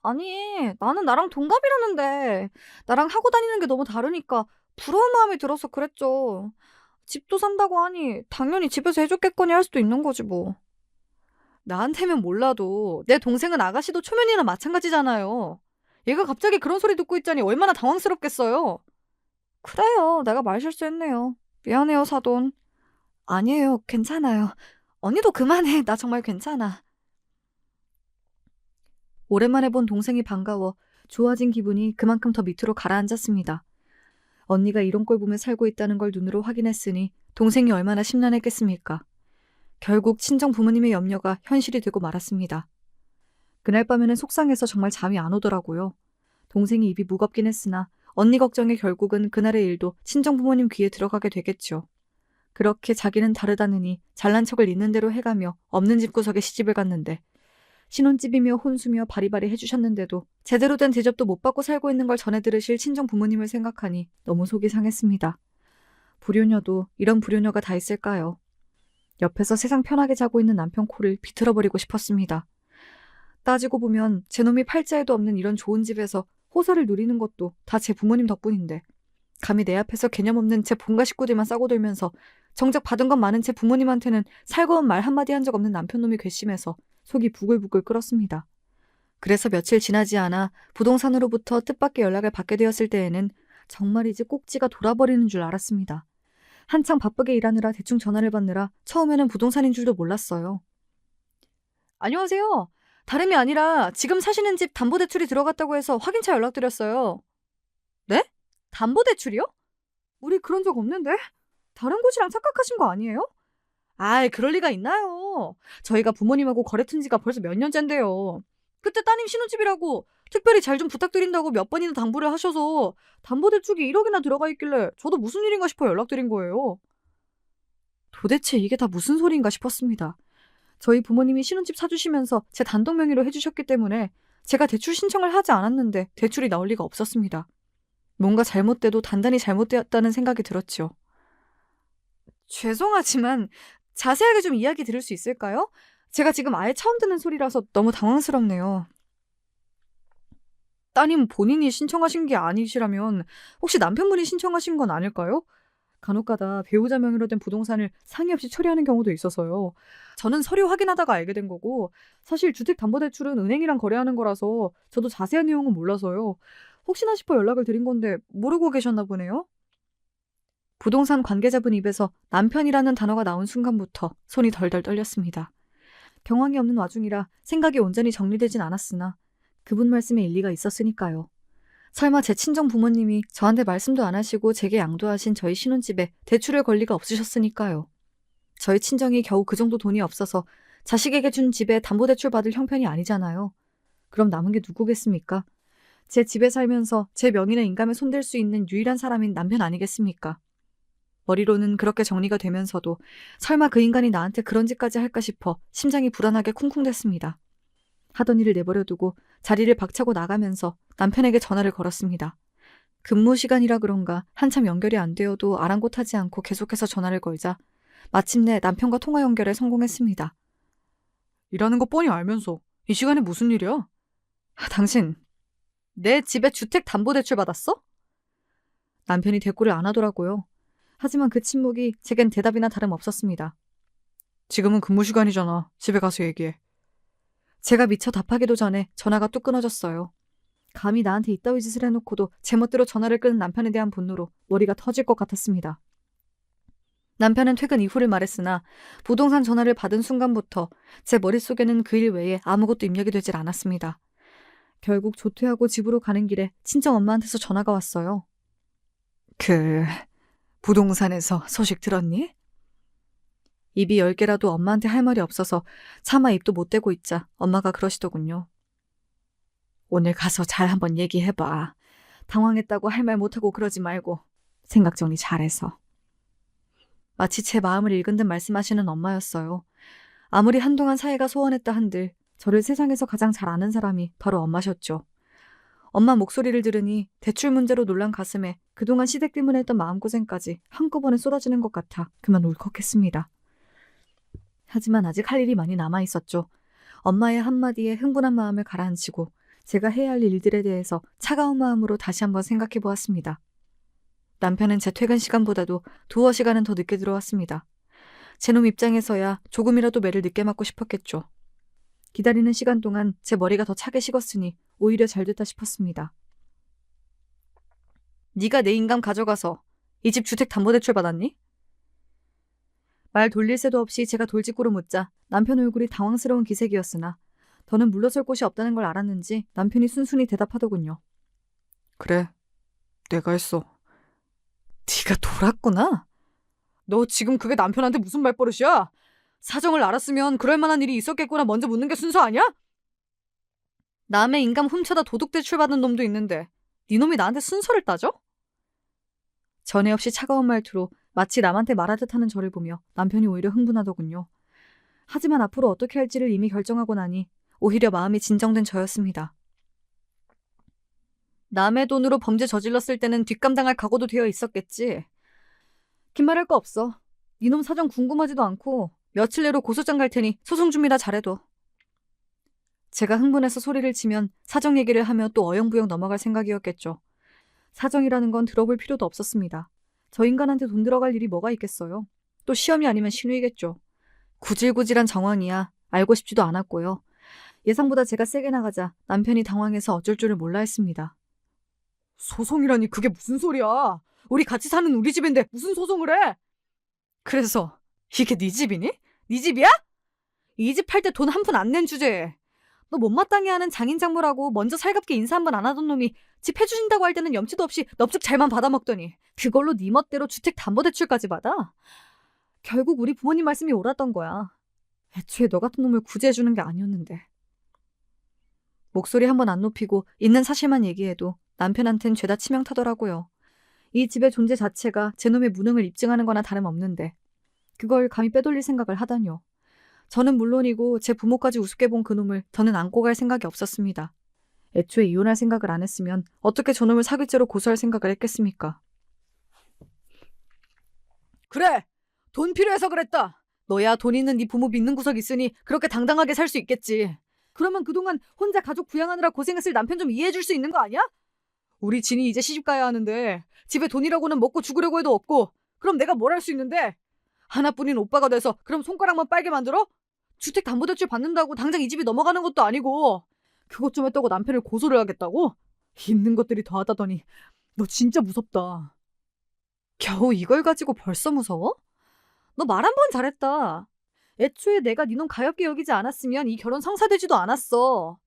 아니, 나는 나랑 동갑이라는데 나랑 하고 다니는 게 너무 다르니까 부러운 마음이 들어서 그랬죠. 집도 산다고 하니 당연히 집에서 해줬겠거니 할 수도 있는 거지 뭐. 나한테면 몰라도 내 동생은 아가씨도 초면이나 마찬가지잖아요. 얘가 갑자기 그런 소리 듣고 있자니 얼마나 당황스럽겠어요. 그래요. 내가 말 실수했네요. 미안해요, 사돈. 아니에요. 괜찮아요. 언니도 그만해. 나 정말 괜찮아. 오랜만에 본 동생이 반가워 좋아진 기분이 그만큼 더 밑으로 가라앉았습니다. 언니가 이런 꼴 보며 살고 있다는 걸 눈으로 확인했으니 동생이 얼마나 심란했겠습니까? 결국 친정 부모님의 염려가 현실이 되고 말았습니다. 그날 밤에는 속상해서 정말 잠이 안 오더라고요. 동생이 입이 무겁긴 했으나 언니 걱정에 결국은 그날의 일도 친정 부모님 귀에 들어가게 되겠죠. 그렇게 자기는 다르다느니 잘난 척을 있는 대로 해가며 없는 집구석에 시집을 갔는데 신혼집이며 혼수며 바리바리 해주셨는데도 제대로 된 대접도 못 받고 살고 있는 걸 전해 들으실 친정 부모님을 생각하니 너무 속이 상했습니다. 불효녀도 이런 불효녀가 다 있을까요? 옆에서 세상 편하게 자고 있는 남편 코를 비틀어버리고 싶었습니다. 따지고 보면 제 놈이 팔자에도 없는 이런 좋은 집에서 호사를 누리는 것도 다 제 부모님 덕분인데 감히 내 앞에서 개념 없는 제 본가 식구들만 싸고 들면서 정작 받은 건 많은 제 부모님한테는 살거운 말 한마디 한 적 없는 남편놈이 괘씸해서 속이 부글부글 끓었습니다. 그래서 며칠 지나지 않아 부동산으로부터 뜻밖의 연락을 받게 되었을 때에는 정말이지 꼭지가 돌아버리는 줄 알았습니다. 한창 바쁘게 일하느라 대충 전화를 받느라 처음에는 부동산인 줄도 몰랐어요. 안녕하세요. 다름이 아니라 지금 사시는 집 담보대출이 들어갔다고 해서 확인차 연락드렸어요. 네? 담보대출이요? 우리 그런 적 없는데? 다른 곳이랑 착각하신 거 아니에요? 아이, 그럴 리가 있나요? 저희가 부모님하고 거래 튼 지가 벌써 몇 년째인데요. 그때 따님 신혼집이라고 특별히 잘 좀 부탁드린다고 몇 번이나 당부를 하셔서 담보대출이 1억이나 들어가 있길래 저도 무슨 일인가 싶어 연락드린 거예요. 도대체 이게 다 무슨 소리인가 싶었습니다. 저희 부모님이 신혼집 사주시면서 제 단독 명의로 해주셨기 때문에 제가 대출 신청을 하지 않았는데 대출이 나올 리가 없었습니다. 뭔가 잘못돼도 단단히 잘못되었다는 생각이 들었죠. 죄송하지만 자세하게 좀 이야기 들을 수 있을까요? 제가 지금 아예 처음 듣는 소리라서 너무 당황스럽네요. 따님 본인이 신청하신 게 아니시라면 혹시 남편분이 신청하신 건 아닐까요? 간혹가다 배우자 명의로 된 부동산을 상의 없이 처리하는 경우도 있어서요. 저는 서류 확인하다가 알게 된 거고 사실 주택담보대출은 은행이랑 거래하는 거라서 저도 자세한 내용은 몰라서요. 혹시나 싶어 연락을 드린 건데 모르고 계셨나 보네요. 부동산 관계자분 입에서 남편이라는 단어가 나온 순간부터 손이 덜덜 떨렸습니다. 경황이 없는 와중이라 생각이 온전히 정리되진 않았으나 그분 말씀에 일리가 있었으니까요. 설마 제 친정 부모님이 저한테 말씀도 안 하시고 제게 양도하신 저희 신혼집에 대출을 걸 리가 없으셨으니까요. 저희 친정이 겨우 그 정도 돈이 없어서 자식에게 준 집에 담보대출 받을 형편이 아니잖아요. 그럼 남은 게 누구겠습니까? 제 집에 살면서 제 명의나 인감에 손댈 수 있는 유일한 사람인 남편 아니겠습니까? 머리로는 그렇게 정리가 되면서도 설마 그 인간이 나한테 그런 짓까지 할까 싶어 심장이 불안하게 쿵쿵댔습니다. 하던 일을 내버려두고 자리를 박차고 나가면서 남편에게 전화를 걸었습니다. 근무 시간이라 그런가 한참 연결이 안 되어도 아랑곳하지 않고 계속해서 전화를 걸자 마침내 남편과 통화 연결에 성공했습니다. 일하는 거 뻔히 알면서 이 시간에 무슨 일이야? 당신 내 집에 주택담보대출 받았어? 남편이 대꾸를 안 하더라고요. 하지만 그 침묵이 제겐 대답이나 다름없었습니다. 지금은 근무 시간이잖아. 집에 가서 얘기해. 제가 미처 답하기도 전에 전화가 뚝 끊어졌어요. 감히 나한테 이따위 짓을 해놓고도 제멋대로 전화를 끄는 남편에 대한 분노로 머리가 터질 것 같았습니다. 남편은 퇴근 이후를 말했으나 부동산 전화를 받은 순간부터 제 머릿속에는 그 일 외에 아무것도 입력이 되질 않았습니다. 결국 조퇴하고 집으로 가는 길에 친정 엄마한테서 전화가 왔어요. 부동산에서 소식 들었니? 입이 10개라도 엄마한테 할 말이 없어서 차마 입도 못 대고 있자 엄마가 그러시더군요. 오늘 가서 잘 한번 얘기해봐. 당황했다고 할 말 못하고 그러지 말고 생각 정리 잘해서. 마치 제 마음을 읽은 듯 말씀하시는 엄마였어요. 아무리 한동안 사이가 소원했다 한들 저를 세상에서 가장 잘 아는 사람이 바로 엄마셨죠. 엄마 목소리를 들으니 대출 문제로 놀란 가슴에 그동안 시댁 때문에 했던 마음고생까지 한꺼번에 쏟아지는 것 같아 그만 울컥했습니다. 하지만 아직 할 일이 많이 남아있었죠. 엄마의 한마디에 흥분한 마음을 가라앉히고 제가 해야 할 일들에 대해서 차가운 마음으로 다시 한번 생각해 보았습니다. 남편은 제 퇴근 시간보다도 두어 시간은 더 늦게 들어왔습니다. 제 놈 입장에서야 조금이라도 매를 늦게 맞고 싶었겠죠. 기다리는 시간 동안 제 머리가 더 차게 식었으니 오히려 잘 됐다 싶었습니다. 네가 내 인감 가져가서 이 집 주택담보대출 받았니? 말 돌릴 새도 없이 제가 돌직구로 묻자 남편 얼굴이 당황스러운 기색이었으나 더는 물러설 곳이 없다는 걸 알았는지 남편이 순순히 대답하더군요. 그래, 내가 했어. 네가 돌았구나? 너 지금 그게 남편한테 무슨 말버릇이야? 사정을 알았으면 그럴 만한 일이 있었겠구나 먼저 묻는 게 순서 아니야? 남의 인감 훔쳐다 도둑대출 받은 놈도 있는데 네 놈이 나한테 순서를 따져? 전에 없이 차가운 말투로 마치 남한테 말하듯 하는 저를 보며 남편이 오히려 흥분하더군요. 하지만 앞으로 어떻게 할지를 이미 결정하고 나니 오히려 마음이 진정된 저였습니다. 남의 돈으로 범죄 저질렀을 때는 뒷감당할 각오도 되어 있었겠지. 긴 말할 거 없어. 니놈 사정 궁금하지도 않고 며칠 내로 고소장 갈 테니 소송 준비나 잘해둬. 제가 흥분해서 소리를 치면 사정 얘기를 하며 또 어영부영 넘어갈 생각이었겠죠. 사정이라는 건 들어볼 필요도 없었습니다. 저 인간한테 돈 들어갈 일이 뭐가 있겠어요. 또 시험이 아니면 신우이겠죠. 구질구질한 정황이야 알고 싶지도 않았고요. 예상보다 제가 세게 나가자 남편이 당황해서 어쩔 줄을 몰라 했습니다. 소송이라니 그게 무슨 소리야. 우리 같이 사는 우리 집인데 무슨 소송을 해. 그래서 이게 네 집이니? 네 집이야? 이 집 팔 때 돈 한 푼 안 낸 주제에 너 못마땅해 하는 장인장모라고 먼저 살갑게 인사 한 번 안 하던 놈이 집 해주신다고 할 때는 염치도 없이 넙죽 잘만 받아먹더니 그걸로 네 멋대로 주택담보대출까지 받아? 결국 우리 부모님 말씀이 옳았던 거야. 애초에 너 같은 놈을 구제해주는 게 아니었는데. 목소리 한 번 안 높이고 있는 사실만 얘기해도 남편한텐 죄다 치명타더라고요. 이 집의 존재 자체가 제 놈의 무능을 입증하는 거나 다름없는데 그걸 감히 빼돌릴 생각을 하다뇨. 저는 물론이고 제 부모까지 우습게 본 그놈을 더는 안고 갈 생각이 없었습니다. 애초에 이혼할 생각을 안 했으면 어떻게 저놈을 사기죄로 고소할 생각을 했겠습니까? 그래! 돈 필요해서 그랬다! 너야 돈 있는 네 부모 믿는 구석 있으니 그렇게 당당하게 살 수 있겠지. 그러면 그동안 혼자 가족 부양하느라 고생했을 남편 좀 이해해줄 수 있는 거 아니야? 우리 진이 이제 시집 가야 하는데 집에 돈이라고는 먹고 죽으려고 해도 없고 그럼 내가 뭘 할 수 있는데? 하나뿐인 오빠가 돼서 그럼 손가락만 빨게 만들어? 주택담보대출 받는다고 당장 이 집이 넘어가는 것도 아니고 그것 좀 했다고 남편을 고소를 하겠다고? 있는 것들이 더하다더니 너 진짜 무섭다. 겨우 이걸 가지고 벌써 무서워? 너 말 한 번 잘했다. 애초에 내가 네 놈 가엾게 여기지 않았으면 이 결혼 성사되지도 않았어.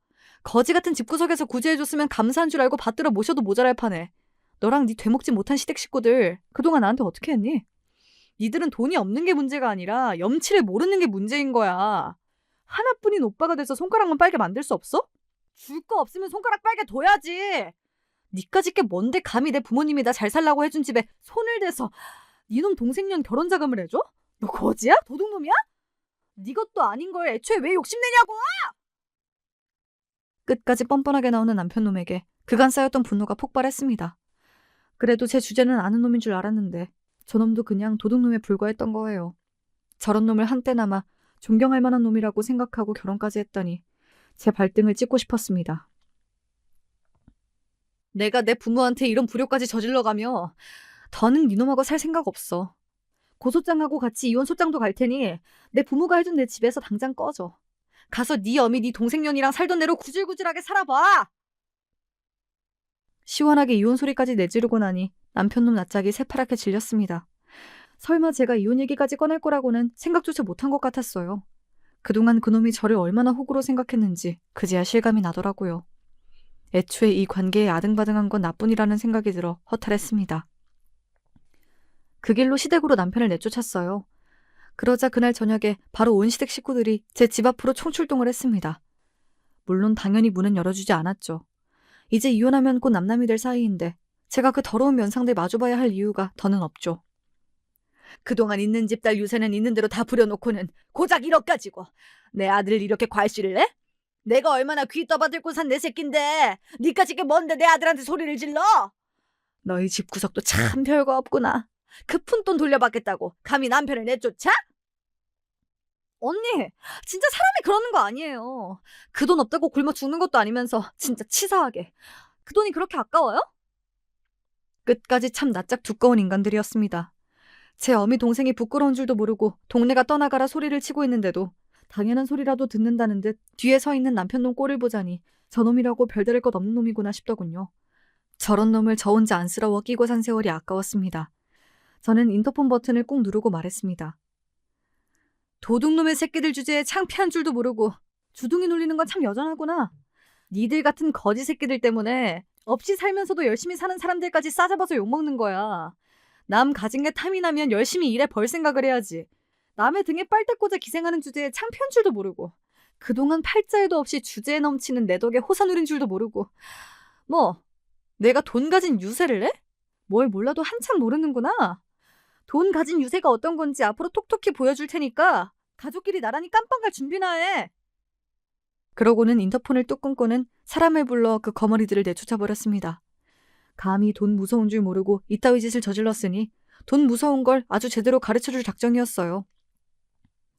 거지 같은 집구석에서 구제해줬으면 감사한 줄 알고 받들어 모셔도 모자랄 판에 너랑 네 되먹지 못한 시댁 식구들 그동안 나한테 어떻게 했니? 니들은 돈이 없는 게 문제가 아니라 염치를 모르는 게 문제인 거야. 하나뿐인 오빠가 돼서 손가락만 빨게 만들 수 없어? 줄 거 없으면 손가락 빨게 둬야지. 니까짓 게 뭔데 감히 내 부모님이 나 잘 살라고 해준 집에 손을 대서 니놈 동생년 결혼 자금을 해줘? 너 거지야? 도둑놈이야? 니 것도 아닌 걸 애초에 왜 욕심내냐고! 끝까지 뻔뻔하게 나오는 남편놈에게 그간 쌓였던 분노가 폭발했습니다. 그래도 제 주제는 아는 놈인 줄 알았는데 저놈도 그냥 도둑놈에 불과했던 거예요. 저런 놈을 한때나마 존경할 만한 놈이라고 생각하고 결혼까지 했더니 제 발등을 찍고 싶었습니다. 내가 내 부모한테 이런 불효까지 저질러가며 더는 니놈하고 살 생각 없어. 고소장하고 같이 이혼 소장도 갈 테니 내 부모가 해준 내 집에서 당장 꺼져. 가서 네 어미 네 동생년이랑 살던 대로 구질구질하게 살아봐. 시원하게 이혼 소리까지 내지르고 나니 남편놈 낯짝이 새파랗게 질렸습니다. 설마 제가 이혼 얘기까지 꺼낼 거라고는 생각조차 못한 것 같았어요. 그동안 그놈이 저를 얼마나 호구로 생각했는지 그제야 실감이 나더라고요. 애초에 이 관계에 아등바등한 건 나뿐이라는 생각이 들어 허탈했습니다. 그 길로 시댁으로 남편을 내쫓았어요. 그러자 그날 저녁에 바로 온 시댁 식구들이 제 집 앞으로 총출동을 했습니다. 물론 당연히 문은 열어주지 않았죠. 이제 이혼하면 곧 남남이 될 사이인데 제가 그 더러운 면상들 마주봐야 할 이유가 더는 없죠. 그동안 있는 집 딸 유세는 있는 대로 다 부려놓고는 고작 1억 가지고 내 아들을 이렇게 괄시를 해? 내가 얼마나 귀 떠받들고 산 내 새끼인데 니까짓 게 뭔데 내 아들한테 소리를 질러? 너희 집 구석도 참 별거 없구나. 그 푼돈 돌려받겠다고 감히 남편을 내쫓아? 언니, 진짜 사람이 그러는 거 아니에요. 그 돈 없다고 굶어 죽는 것도 아니면서 진짜 치사하게. 그 돈이 그렇게 아까워요? 끝까지 참 낯짝 두꺼운 인간들이었습니다. 제 어미 동생이 부끄러운 줄도 모르고 동네가 떠나가라 소리를 치고 있는데도 당연한 소리라도 듣는다는 듯 뒤에 서 있는 남편놈 꼴을 보자니 저놈이라고 별다를 것 없는 놈이구나 싶더군요. 저런 놈을 저 혼자 안쓰러워 끼고 산 세월이 아까웠습니다. 저는 인터폰 버튼을 꾹 누르고 말했습니다. 도둑놈의 새끼들 주제에 창피한 줄도 모르고 주둥이 놀리는 건 참 여전하구나. 니들 같은 거지 새끼들 때문에 없이 살면서도 열심히 사는 사람들까지 싸잡아서 욕먹는 거야. 남 가진 게 탐이 나면 열심히 일해 벌 생각을 해야지. 남의 등에 빨대 꽂아 기생하는 주제에 창피한 줄도 모르고 그동안 팔자에도 없이 주제에 넘치는 내 덕에 호사 누린 줄도 모르고 뭐 내가 돈 가진 유세를 해? 뭘 몰라도 한참 모르는구나. 돈 가진 유세가 어떤 건지 앞으로 톡톡히 보여줄 테니까 가족끼리 나란히 깜빵 갈 준비나 해. 그러고는 인터폰을 뚝 끊고는 사람을 불러 그 거머리들을 내쫓아버렸습니다. 감히 돈 무서운 줄 모르고 이따위 짓을 저질렀으니 돈 무서운 걸 아주 제대로 가르쳐줄 작정이었어요.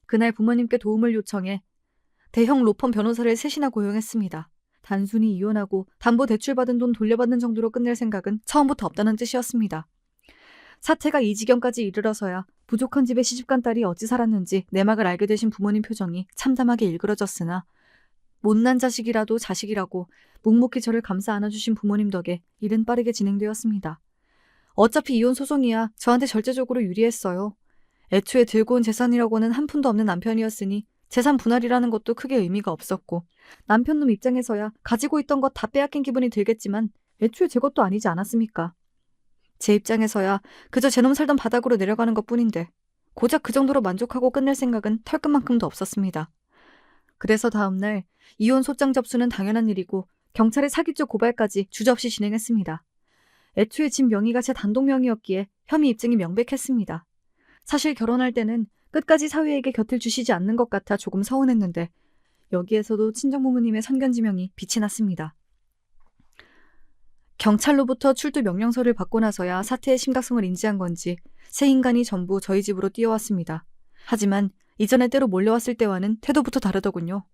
그날 부모님께 도움을 요청해 대형 로펌 변호사를 셋이나 고용했습니다. 단순히 이혼하고 담보대출받은 돈 돌려받는 정도로 끝낼 생각은 처음부터 없다는 뜻이었습니다. 사태가 이 지경까지 이르러서야 부족한 집에 시집간 딸이 어찌 살았는지 내막을 알게 되신 부모님 표정이 참담하게 일그러졌으나 못난 자식이라도 자식이라고 묵묵히 저를 감싸 안아주신 부모님 덕에 일은 빠르게 진행되었습니다. 어차피 이혼 소송이야 저한테 절대적으로 유리했어요. 애초에 들고 온 재산이라고는 한 푼도 없는 남편이었으니 재산 분할이라는 것도 크게 의미가 없었고 남편놈 입장에서야 가지고 있던 것 다 빼앗긴 기분이 들겠지만 애초에 제 것도 아니지 않았습니까? 제 입장에서야 그저 제 놈 살던 바닥으로 내려가는 것뿐인데 고작 그 정도로 만족하고 끝낼 생각은 털끝만큼도 없었습니다. 그래서 다음날 이혼 소장 접수는 당연한 일이고 경찰에 사기죄 고발까지 주저없이 진행했습니다. 애초에 집 명의가 제 단독 명의였기에 혐의 입증이 명백했습니다. 사실 결혼할 때는 끝까지 사위에게 곁을 주시지 않는 것 같아 조금 서운했는데 여기에서도 친정부모님의 선견지명이 빛이 났습니다. 경찰로부터 출두 명령서를 받고 나서야 사태의 심각성을 인지한 건지 세 인간이 전부 저희 집으로 뛰어왔습니다. 하지만 이전에 때로 몰려왔을 때와는 태도부터 다르더군요.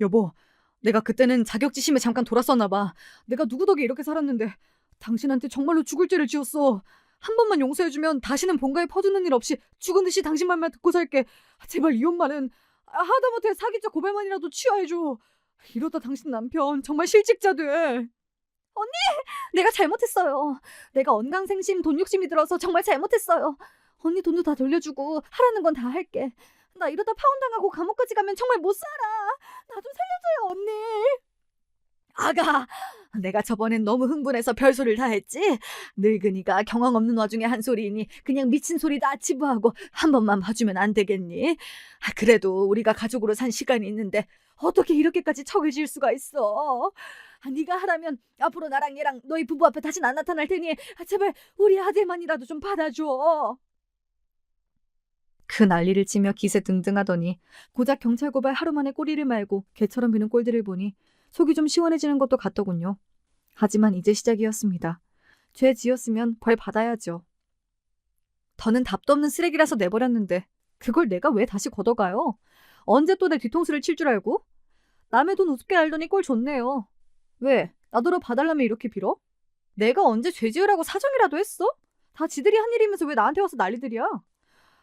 여보, 내가 그때는 자격지심에 잠깐 돌았었나 봐. 내가 누구 덕에 이렇게 살았는데 당신한테 정말로 죽을 죄를 지었어. 한 번만 용서해주면 다시는 본가에 퍼주는 일 없이 죽은 듯이 당신 말만 듣고 살게. 제발 이혼만은 하다못해 사기죄 고발만이라도 취하해줘. 이러다 당신 남편 정말 실직자 돼. 언니, 내가 잘못했어요. 내가 언강생심 돈 욕심이 들어서 정말 잘못했어요. 언니 돈도 다 돌려주고 하라는 건 다 할게. 나 이러다 파혼당하고 감옥까지 가면 정말 못 살아. 나 좀 살려줘요, 언니. 아가, 내가 저번엔 너무 흥분해서 별소리를 다 했지? 늙은이가 경황 없는 와중에 한 소리니 그냥 미친 소리 다 치부하고 한 번만 봐주면 안 되겠니? 그래도 우리가 가족으로 산 시간이 있는데 어떻게 이렇게까지 척을 지을 수가 있어? 네가 하라면 앞으로 나랑 얘랑 너희 부부 앞에 다신 안 나타날 테니 제발 우리 아들만이라도 좀 받아줘. 그 난리를 치며 기세 등등하더니 고작 경찰 고발 하루 만에 꼬리를 말고 개처럼 비는 꼴들을 보니 속이 좀 시원해지는 것도 같더군요. 하지만 이제 시작이었습니다. 죄 지었으면 벌 받아야죠. 더는 답도 없는 쓰레기라서 내버렸는데 그걸 내가 왜 다시 걷어가요? 언제 또 내 뒤통수를 칠 줄 알고? 남의 돈 우습게 알더니 꼴 좋네요. 왜? 나더러 봐달라며 이렇게 빌어? 내가 언제 죄 지으라고 사정이라도 했어? 다 지들이 한 일이면서 왜 나한테 와서 난리들이야?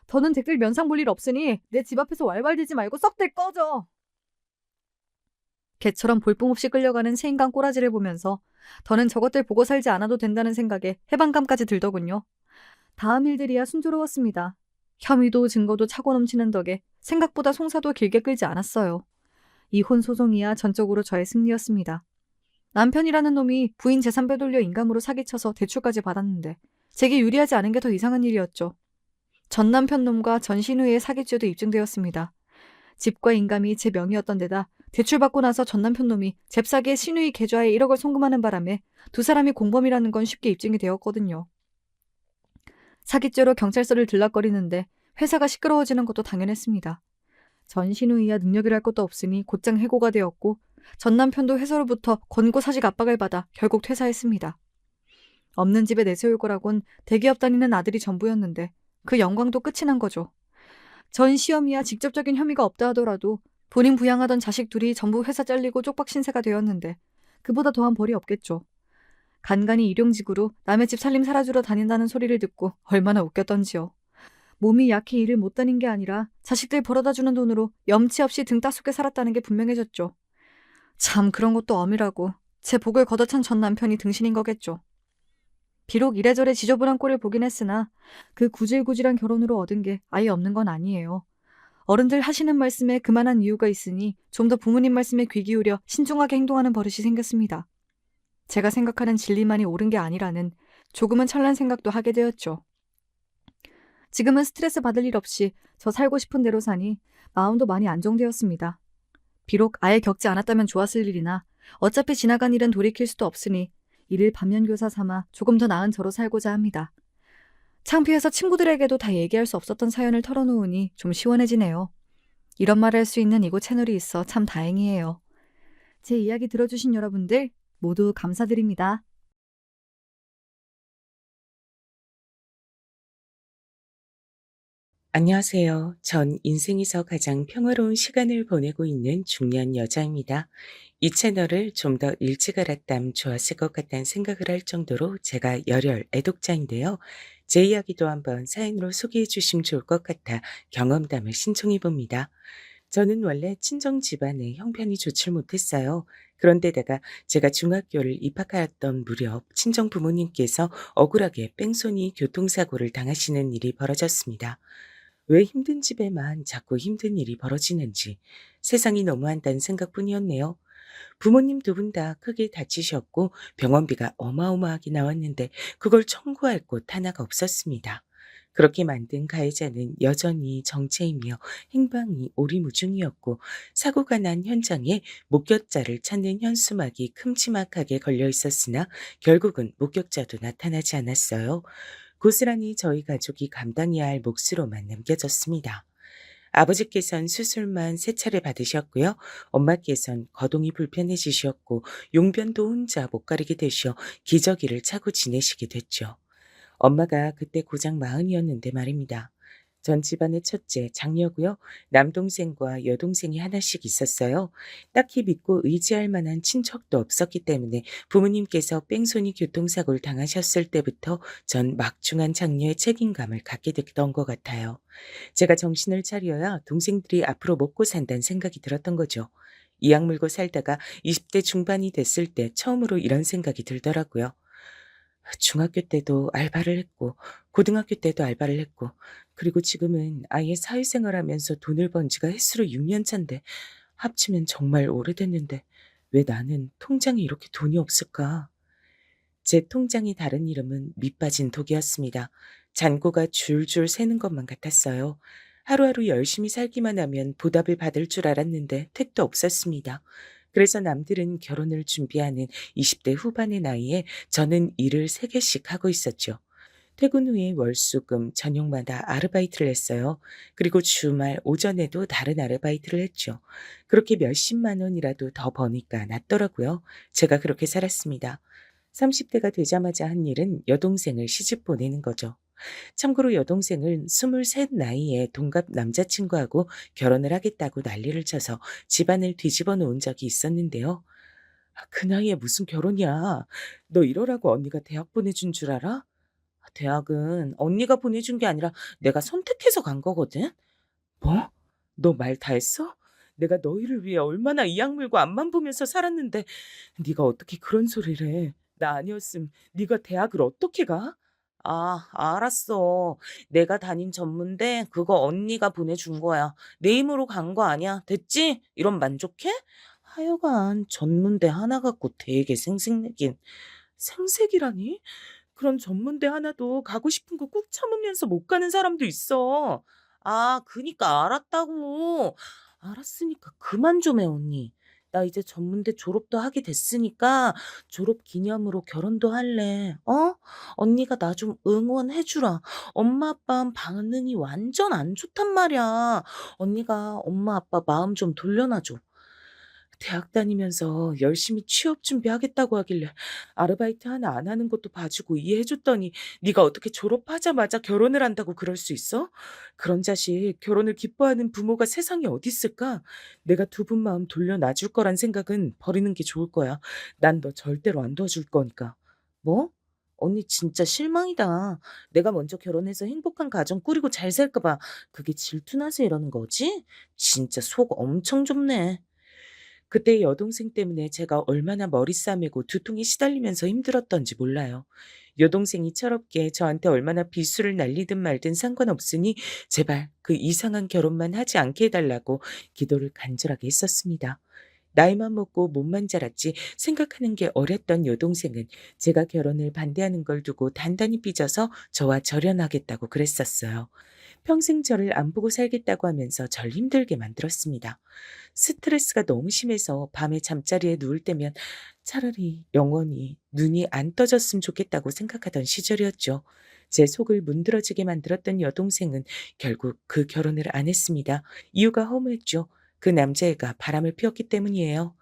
더는 댓글 면상 볼 일 없으니 내 집 앞에서 왈왈대지 말고 썩들 꺼져. 개처럼 볼품없이 끌려가는 새 인간 꼬라지를 보면서 더는 저것들 보고 살지 않아도 된다는 생각에 해방감까지 들더군요. 다음 일들이야 순조로웠습니다. 혐의도 증거도 차고 넘치는 덕에 생각보다 송사도 길게 끌지 않았어요. 이혼 소송이야 전적으로 저의 승리였습니다. 남편이라는 놈이 부인 재산 빼돌려 인감으로 사기쳐서 대출까지 받았는데 제게 유리하지 않은 게 더 이상한 일이었죠. 전 남편 놈과 전 신우이의 사기죄도 입증되었습니다. 집과 인감이 제 명의였던 데다 대출받고 나서 전 남편 놈이 잽싸게 신우이 계좌에 1억을 송금하는 바람에 두 사람이 공범이라는 건 쉽게 입증이 되었거든요. 사기죄로 경찰서를 들락거리는데 회사가 시끄러워지는 것도 당연했습니다. 전 신우이야 능력이랄 것도 없으니 곧장 해고가 되었고 전 남편도 회사로부터 권고사직 압박을 받아 결국 퇴사했습니다. 없는 집에 내세울 거라곤 대기업 다니는 아들이 전부였는데 그 영광도 끝이 난 거죠. 전 시어미야 직접적인 혐의가 없다 하더라도 본인 부양하던 자식 둘이 전부 회사 잘리고 쪽박 신세가 되었는데 그보다 더한 벌이 없겠죠. 간간히 일용직으로 남의 집 살림 살아주러 다닌다는 소리를 듣고 얼마나 웃겼던지요. 몸이 약해 일을 못 다닌 게 아니라 자식들 벌어다주는 돈으로 염치 없이 등 따숩게 살았다는 게 분명해졌죠. 참 그런 것도 어미라고 제 복을 걷어찬 전 남편이 등신인 거겠죠. 비록 이래저래 지저분한 꼴을 보긴 했으나 그 구질구질한 결혼으로 얻은 게 아예 없는 건 아니에요. 어른들 하시는 말씀에 그만한 이유가 있으니 좀 더 부모님 말씀에 귀 기울여 신중하게 행동하는 버릇이 생겼습니다. 제가 생각하는 진리만이 옳은 게 아니라는 조금은 철난 생각도 하게 되었죠. 지금은 스트레스 받을 일 없이 저 살고 싶은 대로 사니 마음도 많이 안정되었습니다. 비록 아예 겪지 않았다면 좋았을 일이나 어차피 지나간 일은 돌이킬 수도 없으니 이를 반면교사 삼아 조금 더 나은 저로 살고자 합니다. 창피해서 친구들에게도 다 얘기할 수 없었던 사연을 털어놓으니 좀 시원해지네요. 이런 말을 할 수 있는 이곳 채널이 있어 참 다행이에요. 제 이야기 들어주신 여러분들 모두 감사드립니다. 안녕하세요. 전 인생에서 가장 평화로운 시간을 보내고 있는 중년 여자입니다. 이 채널을 좀 더 일찍 알았다면 좋았을 것 같다는 생각을 할 정도로 제가 열혈 애독자인데요. 제 이야기도 한번 사연으로 소개해 주시면 좋을 것 같아 경험담을 신청해 봅니다. 저는 원래 친정 집안에 형편이 좋질 못했어요. 그런데다가 제가 중학교를 입학하였던 무렵 친정 부모님께서 억울하게 뺑소니 교통사고를 당하시는 일이 벌어졌습니다. 왜 힘든 집에만 자꾸 힘든 일이 벌어지는지 세상이 너무한다는 생각뿐이었네요. 부모님 두 분 다 크게 다치셨고 병원비가 어마어마하게 나왔는데 그걸 청구할 곳 하나가 없었습니다. 그렇게 만든 가해자는 여전히 정체이며 행방이 오리무중이었고 사고가 난 현장에 목격자를 찾는 현수막이 큼지막하게 걸려 있었으나 결국은 목격자도 나타나지 않았어요. 고스란히 저희 가족이 감당해야 할 몫으로만 남겨졌습니다. 아버지께선 수술만 3차례 받으셨고요. 엄마께선 거동이 불편해지셨고 용변도 혼자 못 가리게 되셔 기저귀를 차고 지내시게 됐죠. 엄마가 그때 고작 40이었는데 말입니다. 전 집안의 첫째, 장녀고요. 남동생과 여동생이 하나씩 있었어요. 딱히 믿고 의지할 만한 친척도 없었기 때문에 부모님께서 뺑소니 교통사고를 당하셨을 때부터 전 막중한 장녀의 책임감을 갖게 됐던 것 같아요. 제가 정신을 차려야 동생들이 앞으로 먹고 산다는 생각이 들었던 거죠. 이악 물고 살다가 20대 중반이 됐을 때 처음으로 이런 생각이 들더라고요. 중학교 때도 알바를 했고, 고등학교 때도 알바를 했고, 그리고 지금은 아예 사회생활 하면서 돈을 번 지가 햇수로 6년 차인데, 합치면 정말 오래됐는데, 왜 나는 통장에 이렇게 돈이 없을까? 제 통장의 다른 이름은 밑빠진 독이었습니다. 잔고가 줄줄 새는 것만 같았어요. 하루하루 열심히 살기만 하면 보답을 받을 줄 알았는데 택도 없었습니다. 그래서 남들은 결혼을 준비하는 20대 후반의 나이에 저는 일을 3개씩 하고 있었죠. 퇴근 후에 월수금 저녁마다 아르바이트를 했어요. 그리고 주말 오전에도 다른 아르바이트를 했죠. 그렇게 몇십만 원이라도 더 버니까 낫더라고요. 제가 그렇게 살았습니다. 30대가 되자마자 한 일은 여동생을 시집 보내는 거죠. 참고로 여동생은 23 나이에 동갑 남자친구하고 결혼을 하겠다고 난리를 쳐서 집안을 뒤집어 놓은 적이 있었는데요. 그 나이에 무슨 결혼이야. 너 이러라고 언니가 대학 보내준 줄 알아? 대학은 언니가 보내준 게 아니라 내가 선택해서 간 거거든. 뭐? 너 말 다 했어? 내가 너희를 위해 얼마나 이악 물고 앞만 보면서 살았는데 네가 어떻게 그런 소리를 해. 나 아니었음 네가 대학을 어떻게 가? 아, 알았어. 내가 다닌 전문대 그거 언니가 보내준 거야. 내 힘으로 간 거 아니야. 됐지? 이런 만족해? 하여간 전문대 하나 갖고 되게 생색내긴. 생색이라니? 그런 전문대 하나도 가고 싶은 거 꾹 참으면서 못 가는 사람도 있어. 아, 그니까 알았다고. 알았으니까 그만 좀 해, 언니. 나 이제 전문대 졸업도 하게 됐으니까 졸업 기념으로 결혼도 할래. 어? 언니가 나 좀 응원해 주라. 엄마 아빠 반응이 완전 안 좋단 말이야. 언니가 엄마 아빠 마음 좀 돌려놔 줘. 대학 다니면서 열심히 취업 준비하겠다고 하길래 아르바이트 하나 안 하는 것도 봐주고 이해해 줬더니 네가 어떻게 졸업하자마자 결혼을 한다고 그럴 수 있어? 그런 자식 결혼을 기뻐하는 부모가 세상에 어디 있을까? 내가 두 분 마음 돌려놔줄 거란 생각은 버리는 게 좋을 거야. 난 너 절대로 안 도와줄 거니까. 뭐? 언니 진짜 실망이다. 내가 먼저 결혼해서 행복한 가정 꾸리고 잘 살까 봐 그게 질투나서 이러는 거지? 진짜 속 엄청 좁네. 그때 여동생 때문에 제가 얼마나 머리 싸매고 두통에 시달리면서 힘들었던지 몰라요. 여동생이 철없게 저한테 얼마나 비수를 날리든 말든 상관없으니 제발 그 이상한 결혼만 하지 않게 해달라고 기도를 간절하게 했었습니다. 나이만 먹고 몸만 자랐지 생각하는 게 어렸던 여동생은 제가 결혼을 반대하는 걸 두고 단단히 삐져서 저와 절연하겠다고 그랬었어요. 평생 저를 안 보고 살겠다고 하면서 절 힘들게 만들었습니다. 스트레스가 너무 심해서 밤에 잠자리에 누울 때면 차라리 영원히 눈이 안 떠졌으면 좋겠다고 생각하던 시절이었죠. 제 속을 문드러지게 만들었던 여동생은 결국 그 결혼을 안 했습니다. 이유가 허무했죠. 그 남자애가 바람을 피웠기 때문이에요.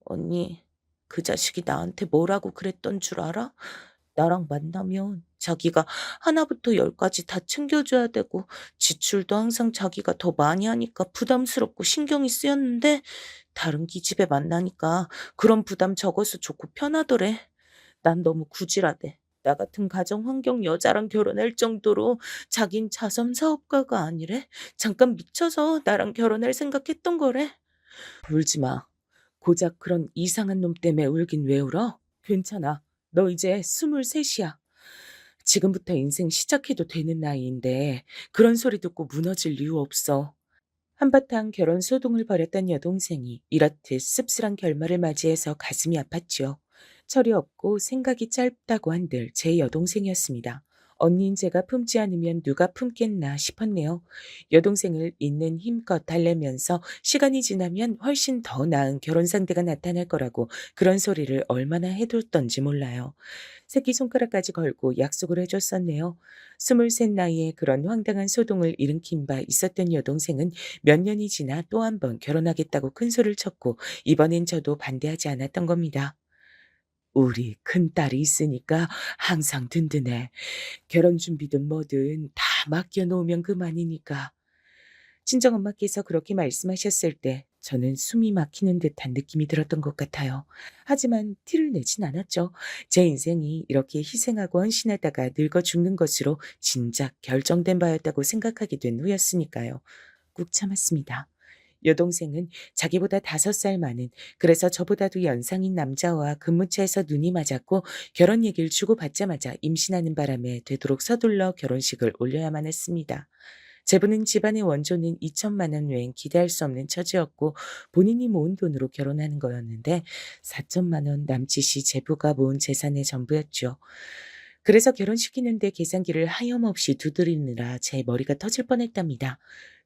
언니, 그 자식이 나한테 뭐라고 그랬던 줄 알아? 나랑 만나면 자기가 하나부터 열까지 다 챙겨줘야 되고 지출도 항상 자기가 더 많이 하니까 부담스럽고 신경이 쓰였는데 다른 기집애 만나니까 그런 부담 적어서 좋고 편하더래. 난 너무 구질하대. 나 같은 가정 환경 여자랑 결혼할 정도로 자긴 자선 사업가가 아니래. 잠깐 미쳐서 나랑 결혼할 생각했던 거래. 울지 마. 고작 그런 이상한 놈 때문에 울긴 왜 울어? 괜찮아. 너 이제 23이야. 지금부터 인생 시작해도 되는 나이인데 그런 소리 듣고 무너질 이유 없어. 한바탕 결혼 소동을 벌였던 여동생이 이렇듯 씁쓸한 결말을 맞이해서 가슴이 아팠지요. 철이 없고 생각이 짧다고 한들 제 여동생이었습니다. 언니인 제가 품지 않으면 누가 품겠나 싶었네요. 여동생을 있는 힘껏 달래면서 시간이 지나면 훨씬 더 나은 결혼 상대가 나타날 거라고 그런 소리를 얼마나 해뒀던지 몰라요. 새끼손가락까지 걸고 약속을 해줬었네요. 23 나이에 그런 황당한 소동을 일으킨 바 있었던 여동생은 몇 년이 지나 또 한 번 결혼하겠다고 큰 소리를 쳤고 이번엔 저도 반대하지 않았던 겁니다. 우리 큰딸이 있으니까 항상 든든해. 결혼 준비든 뭐든 다 맡겨놓으면 그만이니까. 친정엄마께서 그렇게 말씀하셨을 때 저는 숨이 막히는 듯한 느낌이 들었던 것 같아요. 하지만 티를 내진 않았죠. 제 인생이 이렇게 희생하고 헌신하다가 늙어 죽는 것으로 진작 결정된 바였다고 생각하게 된 후였으니까요. 꾹 참았습니다. 여동생은 자기보다 5살 많은, 그래서 저보다도 연상인 남자와 근무차에서 눈이 맞았고 결혼 얘기를 주고받자마자 임신하는 바람에 되도록 서둘러 결혼식을 올려야만 했습니다. 제부는 집안의 원조는 2천만 원 외엔 기대할 수 없는 처지였고 본인이 모은 돈으로 결혼하는 거였는데 4천만 원 남짓이 제부가 모은 재산의 전부였죠. 그래서 결혼시키는데 계산기를 하염없이 두드리느라 제 머리가 터질 뻔했답니다.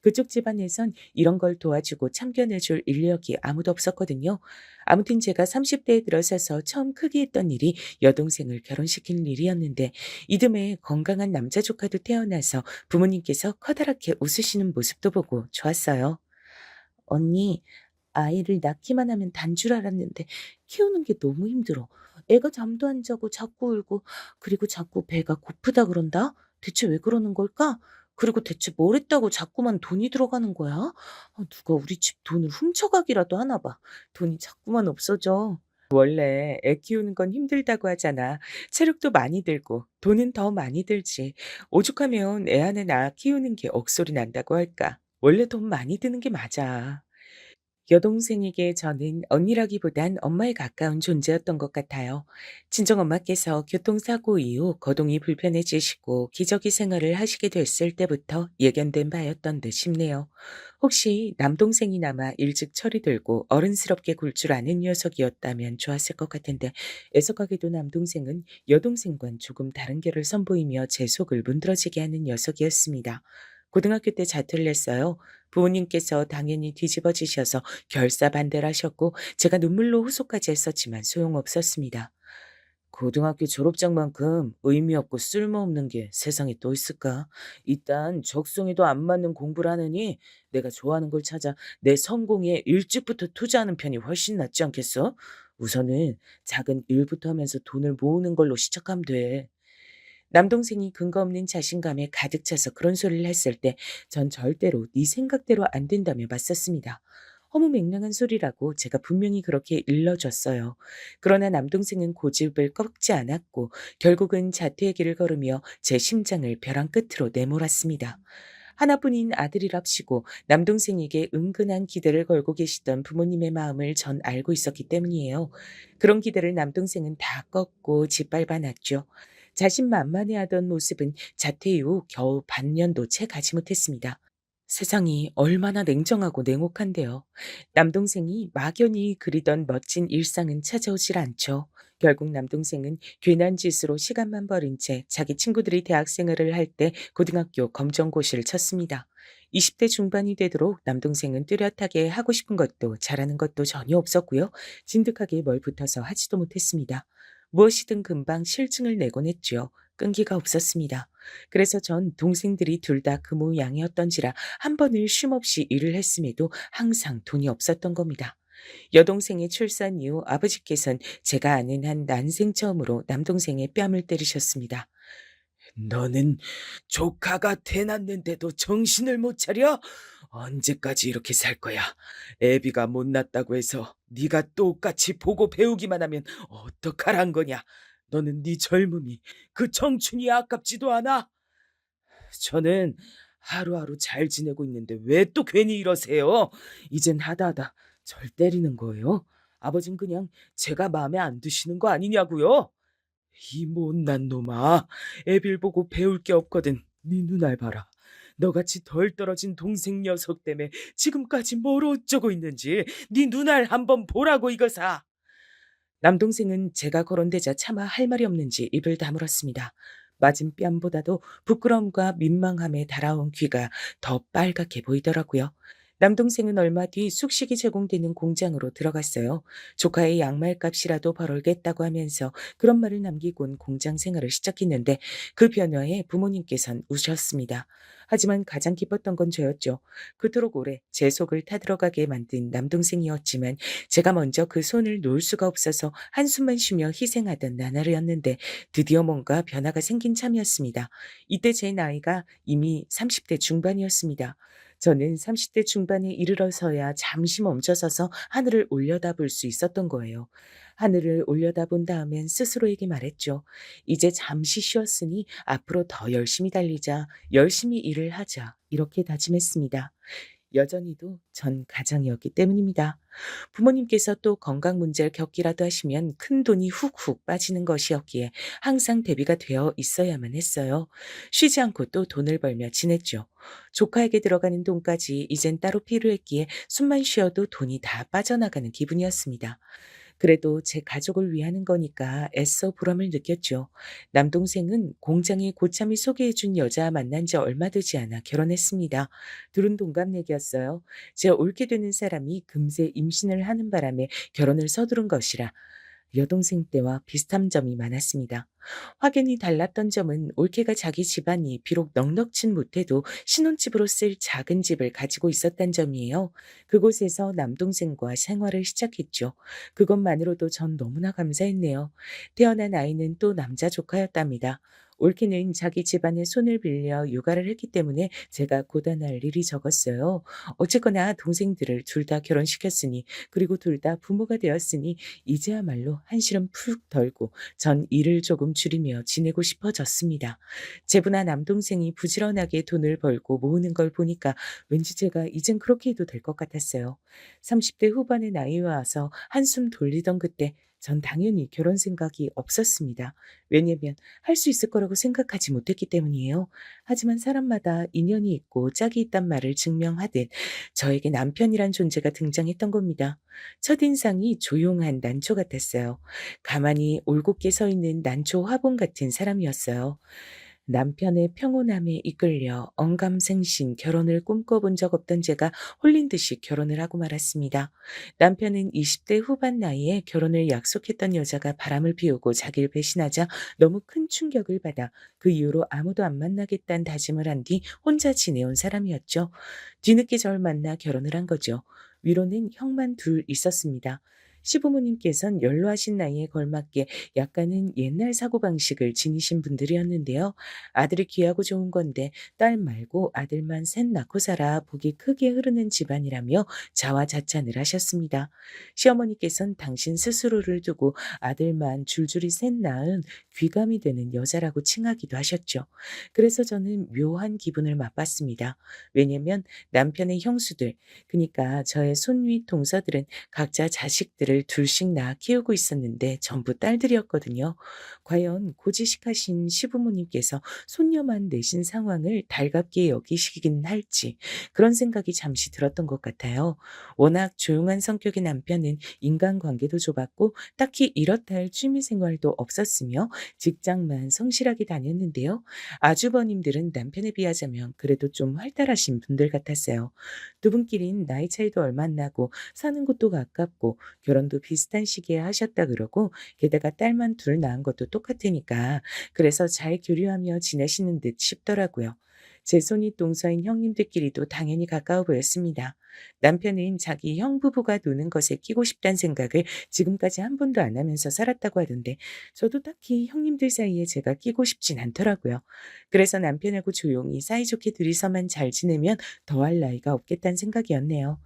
그쪽 집안에선 이런 걸 도와주고 참견해줄 인력이 아무도 없었거든요. 아무튼 제가 30대에 들어서서 처음 크게 했던 일이 여동생을 결혼시키는 일이었는데 이듬해 건강한 남자 조카도 태어나서 부모님께서 커다랗게 웃으시는 모습도 보고 좋았어요. 언니, 아이를 낳기만 하면 단 줄 알았는데 키우는 게 너무 힘들어. 애가 잠도 안 자고 자꾸 울고 그리고 자꾸 배가 고프다 그런다? 대체 왜 그러는 걸까? 그리고 대체 뭘 했다고 자꾸만 돈이 들어가는 거야? 누가 우리 집 돈을 훔쳐가기라도 하나 봐. 돈이 자꾸만 없어져. 원래 애 키우는 건 힘들다고 하잖아. 체력도 많이 들고 돈은 더 많이 들지. 오죽하면 애 하나 낳아 키우는 게 억소리 난다고 할까. 원래 돈 많이 드는 게 맞아. 여동생에게 저는 언니라기보단 엄마에 가까운 존재였던 것 같아요. 친정엄마께서 교통사고 이후 거동이 불편해지시고 기저귀 생활을 하시게 됐을 때부터 예견된 바였던 듯 싶네요. 혹시 남동생이나마 일찍 철이 들고 어른스럽게 굴 줄 아는 녀석이었다면 좋았을 것 같은데 애석하게도 남동생은 여동생과는 조금 다른 결을 선보이며 제 속을 문드러지게 하는 녀석이었습니다. 고등학교 때 자퇴를 했어요. 부모님께서 당연히 뒤집어지셔서 결사반대를 하셨고 제가 눈물로 호소까지 했었지만 소용없었습니다. 고등학교 졸업장만큼 의미 없고 쓸모없는 게 세상에 또 있을까? 일단 적성에도 안 맞는 공부를 하느니 내가 좋아하는 걸 찾아 내 성공에 일찍부터 투자하는 편이 훨씬 낫지 않겠어? 우선은 작은 일부터 하면서 돈을 모으는 걸로 시작하면 돼. 남동생이 근거 없는 자신감에 가득 차서 그런 소리를 했을 때 전 절대로 네 생각대로 안 된다며 맞섰습니다. 허무맹랑한 소리라고 제가 분명히 그렇게 일러줬어요. 그러나 남동생은 고집을 꺾지 않았고 결국은 자퇴의 길을 걸으며 제 심장을 벼랑 끝으로 내몰았습니다. 하나뿐인 아들이랍시고 남동생에게 은근한 기대를 걸고 계시던 부모님의 마음을 전 알고 있었기 때문이에요. 그런 기대를 남동생은 다 꺾고 짓밟아 놨죠. 자신만만해하던 모습은 자퇴 이후 겨우 반년도 채 가지 못했습니다. 세상이 얼마나 냉정하고 냉혹한데요. 남동생이 막연히 그리던 멋진 일상은 찾아오질 않죠. 결국 남동생은 괜한 짓으로 시간만 버린 채 자기 친구들이 대학 생활을 할 때 고등학교 검정고시를 쳤습니다. 20대 중반이 되도록 남동생은 뚜렷하게 하고 싶은 것도 잘하는 것도 전혀 없었고요. 진득하게 뭘 붙어서 하지도 못했습니다. 무엇이든 금방 실증을 내곤 했죠. 끈기가 없었습니다. 그래서 전 동생들이 둘 다 그 모양이었던지라 한 번을 쉼없이 일을 했음에도 항상 돈이 없었던 겁니다. 여동생의 출산 이후 아버지께선 제가 아는 한 난생 처음으로 남동생의 뺨을 때리셨습니다. 너는 조카가 태어났는데도 정신을 못 차려? 언제까지 이렇게 살 거야? 애비가 못났다고 해서 네가 똑같이 보고 배우기만 하면 어떡하란 거냐? 너는 네 젊음이 그 청춘이 아깝지도 않아? 저는 하루하루 잘 지내고 있는데 왜 또 괜히 이러세요? 이젠 하다하다 절 때리는 거예요? 아버진 그냥 제가 마음에 안 드시는 거 아니냐고요? 이 못난 놈아. 애빌 보고 배울 게 없거든. 네 눈알 봐라. 너같이 덜 떨어진 동생 녀석 때문에 지금까지 뭘 어쩌고 있는지 네 눈알 한번 보라고 이거사. 남동생은 제가 거론되자 차마 할 말이 없는지 입을 다물었습니다. 맞은 뺨보다도 부끄러움과 민망함에 달아온 귀가 더 빨갛게 보이더라고요. 남동생은 얼마 뒤 숙식이 제공되는 공장으로 들어갔어요. 조카의 양말값이라도 벌어겠다고 하면서 그런 말을 남기곤 공장 생활을 시작했는데 그 변화에 부모님께선 우셨습니다. 하지만 가장 기뻤던 건 저였죠. 그토록 오래 제 속을 타들어가게 만든 남동생이었지만 제가 먼저 그 손을 놓을 수가 없어서 한숨만 쉬며 희생하던 나날이었는데 드디어 뭔가 변화가 생긴 참이었습니다. 이때 제 나이가 이미 30대 중반이었습니다. 저는 30대 중반에 이르러서야 잠시 멈춰서서 하늘을 올려다볼 수 있었던 거예요. 하늘을 올려다본 다음엔 스스로에게 말했죠. 이제 잠시 쉬었으니 앞으로 더 열심히 달리자, 열심히 일을 하자, 이렇게 다짐했습니다. 여전히도 전 가장이었기 때문입니다. 부모님께서 또 건강 문제를 겪기라도 하시면 큰 돈이 훅훅 빠지는 것이었기에 항상 대비가 되어 있어야만 했어요. 쉬지 않고 또 돈을 벌며 지냈죠. 조카에게 들어가는 돈까지 이젠 따로 필요했기에 숨만 쉬어도 돈이 다 빠져나가는 기분이었습니다. 그래도 제 가족을 위하는 거니까 애써 보람을 느꼈죠. 남동생은 공장에 고참이 소개해준 여자 만난 지 얼마 되지 않아 결혼했습니다. 둘은 동갑내기였어요. 제 옳게 되는 사람이 금세 임신을 하는 바람에 결혼을 서두른 것이라 여동생 때와 비슷한 점이 많았습니다. 확연히 달랐던 점은 올케가 자기 집안이 비록 넉넉진 못해도 신혼집으로 쓸 작은 집을 가지고 있었단 점이에요. 그곳에서 남동생과 생활을 시작했죠. 그것만으로도 전 너무나 감사했네요. 태어난 아이는 또 남자 조카였답니다. 올케는 자기 집안의 손을 빌려 육아를 했기 때문에 제가 고단할 일이 적었어요. 어쨌거나 동생들을 둘 다 결혼시켰으니 그리고 둘 다 부모가 되었으니 이제야말로 한시름 푹 덜고 전 일을 조금 줄이며 지내고 싶어졌습니다. 제부나 남동생이 부지런하게 돈을 벌고 모으는 걸 보니까 왠지 제가 이젠 그렇게 해도 될 것 같았어요. 30대 후반의 나이에 와서 한숨 돌리던 그때 전 당연히 결혼 생각이 없었습니다. 왜냐면 할 수 있을 거라고 생각하지 못했기 때문이에요. 하지만 사람마다 인연이 있고 짝이 있단 말을 증명하듯 저에게 남편이란 존재가 등장했던 겁니다. 첫인상이 조용한 난초 같았어요. 가만히 올곧게 서 있는 난초 화분 같은 사람이었어요. 남편의 평온함에 이끌려 언감생신 결혼을 꿈꿔본 적 없던 제가 홀린 듯이 결혼을 하고 말았습니다. 남편은 20대 후반 나이에 결혼을 약속했던 여자가 바람을 피우고 자기를 배신하자 너무 큰 충격을 받아 그 이후로 아무도 안 만나겠다는 다짐을 한 뒤 혼자 지내온 사람이었죠. 뒤늦게 절 만나 결혼을 한 거죠. 위로는 형만 둘 있었습니다. 시부모님께선 연로하신 나이에 걸맞게 약간은 옛날 사고방식을 지니신 분들이었는데요. 아들이 귀하고 좋은 건데 딸 말고 아들만 셋 낳고 살아 복이 크게 흐르는 집안이라며 자화자찬을 하셨습니다. 시어머니께선 당신 스스로를 두고 아들만 줄줄이 셋 낳은 귀감이 되는 여자라고 칭하기도 하셨죠. 그래서 저는 묘한 기분을 맛봤습니다. 왜냐면 남편의 형수들, 그러니까 저의 손윗 동서들은 각자 자식들을 둘씩 낳아 키우고 있었는데 전부 딸들이었거든요. 과연 고지식하신 시부모님께서 손녀만 내신 상황을 달갑게 여기시긴 할지 그런 생각이 잠시 들었던 것 같아요. 워낙 조용한 성격의 남편은 인간관계도 좁았고 딱히 이렇다 할 취미생활도 없었으며 직장만 성실하게 다녔는데요. 아주버님들은 남편에 비하자면 그래도 좀 활달하신 분들 같았어요. 두 분끼린 나이 차이도 얼마 안 나고 사는 곳도 가깝고 결혼도 비슷한 시기에 하셨다 그러고 게다가 딸만 둘 낳은 것도 똑같으니까 그래서 잘 교류하며 지내시는 듯 싶더라고요. 제 손이 동서인 형님들끼리도 당연히 가까워 보였습니다. 남편은 자기 형 부부가 노는 것에 끼고 싶다는 생각을 지금까지 한 번도 안 하면서 살았다고 하던데 저도 딱히 형님들 사이에 제가 끼고 싶진 않더라고요. 그래서 남편하고 조용히 사이좋게 둘이서만 잘 지내면 더할 나위가 없겠다는 생각이었네요.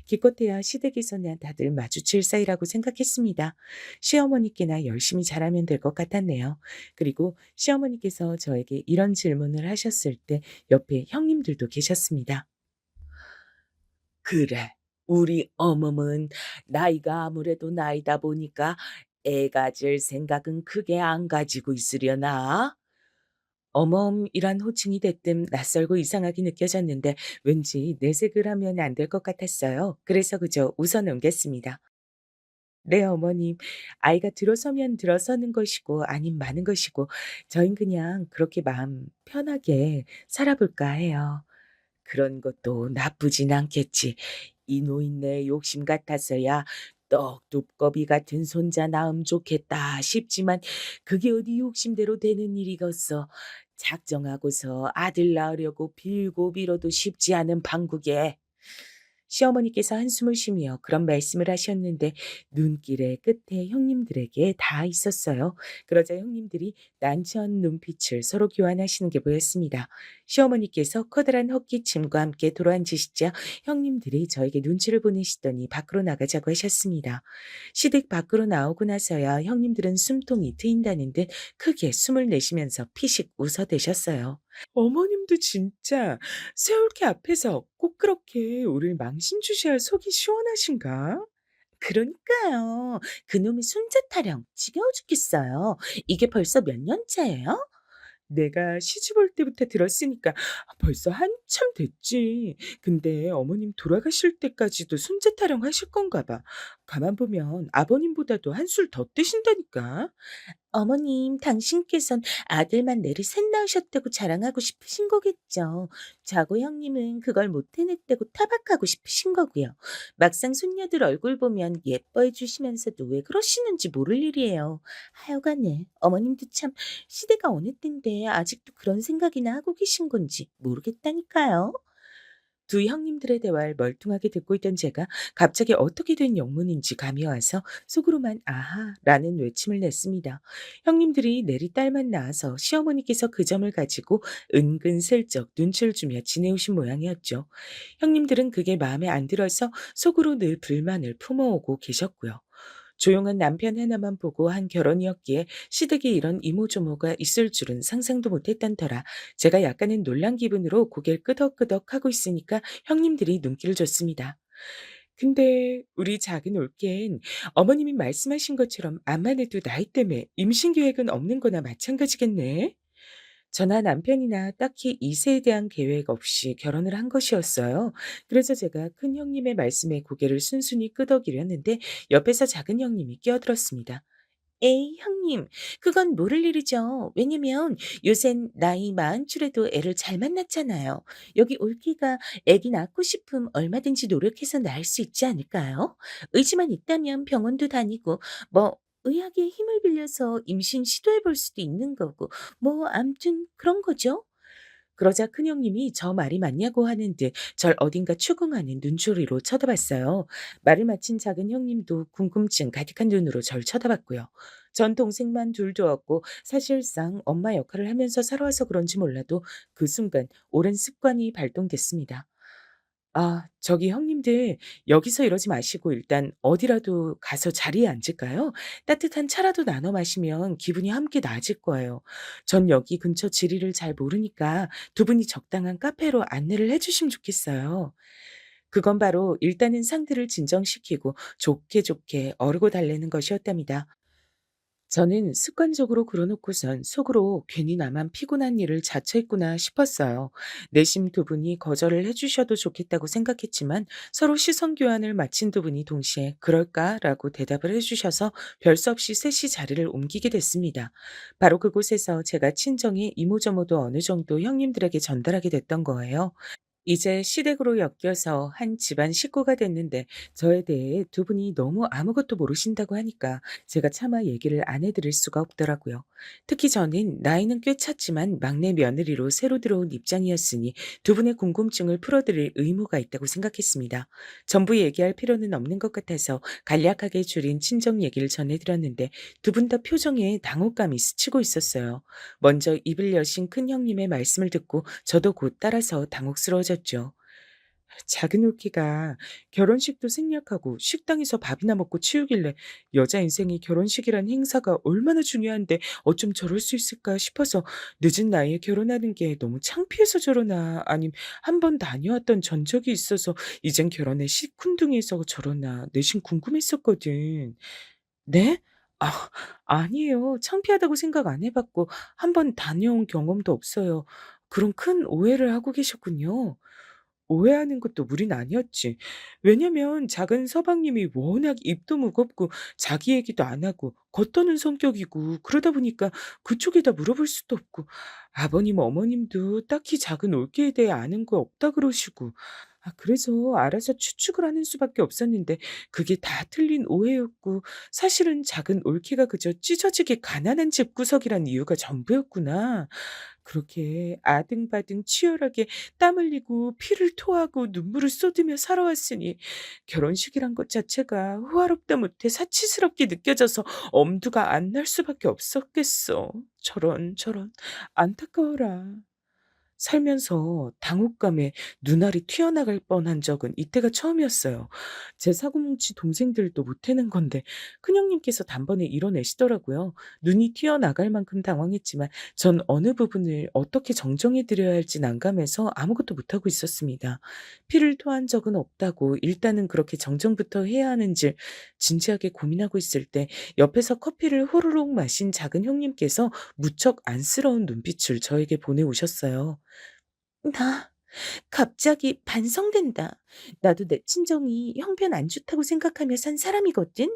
기껏해야 시댁에서나 다들 마주칠 사이라고 생각했습니다. 시어머니께나 열심히 잘하면 될 것 같았네요. 그리고 시어머니께서 저에게 이런 질문을 하셨을 때 옆에 형님들도 계셨습니다. 그래. 우리 어멈은 나이가 아무래도 나이다 보니까 애 가질 생각은 크게 안 가지고 있으려나? 어멈이란 호칭이 대뜸 낯설고 이상하게 느껴졌는데 왠지 내색을 하면 안 될 것 같았어요. 그래서 그저 웃어 넘겼습니다. 네, 어머님. 아이가 들어서면 들어서는 것이고 아님 마는 것이고 저흰 그냥 그렇게 마음 편하게 살아볼까 해요. 그런 것도 나쁘진 않겠지. 이 노인네 욕심 같아서야 떡 두꺼비 같은 손자 낳음 좋겠다 싶지만 그게 어디 욕심대로 되는 일이겠어. 작정하고서 아들 낳으려고 빌고 빌어도 쉽지 않은 판국에. 시어머니께서 한숨을 쉬며 그런 말씀을 하셨는데 눈길의 끝에 형님들에게 다 있었어요. 그러자 형님들이 난처한 눈빛을 서로 교환하시는 게 보였습니다. 시어머니께서 커다란 헛기침과 함께 돌아앉으시자 형님들이 저에게 눈치를 보내시더니 밖으로 나가자고 하셨습니다. 시댁 밖으로 나오고 나서야 형님들은 숨통이 트인다는 듯 크게 숨을 내쉬면서 피식 웃어대셨어요. 어머님도 진짜 세월기 앞에서 꼭 그렇게 우릴 망신주시할 속이 시원하신가? 그러니까요. 그놈의 순자 타령 지겨워 죽겠어요. 이게 벌써 몇 년째예요? 내가 시집 올 때부터 들었으니까 벌써 한참 됐지. 근데 어머님 돌아가실 때까지도 순자 타령하실 건가 봐. 가만 보면 아버님보다도 한술 더 뜨신다니까. 어머님, 당신께선 아들만 내리 셋 낳으셨다고 자랑하고 싶으신 거겠죠. 자고 형님은 그걸 못 해냈다고 타박하고 싶으신 거고요. 막상 손녀들 얼굴 보면 예뻐해 주시면서도 왜 그러시는지 모를 일이에요. 하여간에 어머님도 참 시대가 어느 때인데 아직도 그런 생각이나 하고 계신 건지 모르겠다니까요. 두 형님들의 대화를 멀뚱하게 듣고 있던 제가 갑자기 어떻게 된 영문인지 감이 와서 속으로만 아하라는 외침을 냈습니다. 형님들이 내리 딸만 낳아서 시어머니께서 그 점을 가지고 은근슬쩍 눈치를 주며 지내오신 모양이었죠. 형님들은 그게 마음에 안 들어서 속으로 늘 불만을 품어오고 계셨고요. 조용한 남편 하나만 보고 한 결혼이었기에 시댁에 이런 이모저모가 있을 줄은 상상도 못했던 터라 제가 약간은 놀란 기분으로 고개를 끄덕끄덕 하고 있으니까 형님들이 눈길을 줬습니다. 근데 우리 작은 올케는 어머님이 말씀하신 것처럼 암만 해도 나이 때문에 임신 계획은 없는 거나 마찬가지겠네. 저나 남편이나 딱히 이세에 대한 계획 없이 결혼을 한 것이었어요. 그래서 제가 큰 형님의 말씀에 고개를 순순히 끄덕이려 했는데 옆에서 작은 형님이 끼어들었습니다. 에이, 형님, 그건 모를 일이죠. 왜냐면 요샌 나이 마흔줄에도 애를 잘 만났잖아요. 여기 올기가 애기 낳고 싶음 얼마든지 노력해서 낳을 수 있지 않을까요? 의지만 있다면 병원도 다니고, 뭐, 의학의 힘을 빌려서 임신 시도해 볼 수도 있는 거고, 뭐, 암튼 그런 거죠. 그러자 큰형님이 저 말이 맞냐고 하는 듯 절 어딘가 추궁하는 눈초리로 쳐다봤어요. 말을 마친 작은 형님도 궁금증 가득한 눈으로 절 쳐다봤고요. 전 동생만 둘 두었고 사실상 엄마 역할을 하면서 살아와서 그런지 몰라도 그 순간 오랜 습관이 발동됐습니다. 아, 저기 형님들 여기서 이러지 마시고 일단 어디라도 가서 자리에 앉을까요? 따뜻한 차라도 나눠 마시면 기분이 함께 나아질 거예요. 전 여기 근처 지리를 잘 모르니까 두 분이 적당한 카페로 안내를 해 주시면 좋겠어요. 그건 바로 일단은 상대를 진정시키고 좋게 좋게 어르고 달래는 것이었답니다. 저는 습관적으로 그러놓고선 속으로 괜히 나만 피곤한 일을 자처했구나 싶었어요. 내심 두 분이 거절을 해주셔도 좋겠다고 생각했지만 서로 시선 교환을 마친 두 분이 동시에 그럴까라고 대답을 해주셔서 별 수 없이 셋이 자리를 옮기게 됐습니다. 바로 그곳에서 제가 친정의 이모저모도 어느 정도 형님들에게 전달하게 됐던 거예요. 이제 시댁으로 엮여서 한 집안 식구가 됐는데 저에 대해 두 분이 너무 아무것도 모르신다고 하니까 제가 차마 얘기를 안 해드릴 수가 없더라고요. 특히 저는 나이는 꽤 찼지만 막내 며느리로 새로 들어온 입장이었으니 두 분의 궁금증을 풀어드릴 의무가 있다고 생각했습니다. 전부 얘기할 필요는 없는 것 같아서 간략하게 줄인 친정 얘기를 전해드렸는데 두 분 다 표정에 당혹감이 스치고 있었어요. 먼저 입을 여신 큰 형님의 말씀을 듣고 저도 곧 따라서 당혹스러워졌죠. 작은 올케가 결혼식도 생략하고 식당에서 밥이나 먹고 치우길래 여자 인생이 결혼식이란 행사가 얼마나 중요한데 어쩜 저럴 수 있을까 싶어서 늦은 나이에 결혼하는 게 너무 창피해서 저러나 아님 한 번 다녀왔던 전적이 있어서 이젠 결혼에 시큰둥해서 저러나 내심 궁금했었거든. 네? 아, 아니에요. 창피하다고 생각 안 해봤고 한 번 다녀온 경험도 없어요. 그런 큰 오해를 하고 계셨군요. 오해하는 것도 무리는 아니었지. 왜냐면 작은 서방님이 워낙 입도 무겁고 자기 얘기도 안 하고 겉도는 성격이고 그러다 보니까 그쪽에다 물어볼 수도 없고 아버님 어머님도 딱히 작은 올케에 대해 아는 거 없다 그러시고 그래서 알아서 추측을 하는 수밖에 없었는데 그게 다 틀린 오해였고 사실은 작은 올케가 그저 찢어지게 가난한 집구석이란 이유가 전부였구나. 그렇게 아등바등 치열하게 땀 흘리고 피를 토하고 눈물을 쏟으며 살아왔으니 결혼식이란 것 자체가 호화롭다 못해 사치스럽게 느껴져서 엄두가 안 날 수밖에 없었겠어. 저런 저런 안타까워라. 살면서 당혹감에 눈알이 튀어나갈 뻔한 적은 이때가 처음이었어요. 제 사고뭉치 동생들도 못해낸 건데 큰형님께서 단번에 이뤄내시더라고요. 눈이 튀어나갈 만큼 당황했지만 전 어느 부분을 어떻게 정정해 드려야 할지 난감해서 아무것도 못하고 있었습니다. 피를 토한 적은 없다고 일단은 그렇게 정정부터 해야 하는지 진지하게 고민하고 있을 때 옆에서 커피를 호로록 마신 작은 형님께서 무척 안쓰러운 눈빛을 저에게 보내오셨어요. 나 갑자기 반성된다. 나도 내 친정이 형편 안 좋다고 생각하며 산 사람이거든.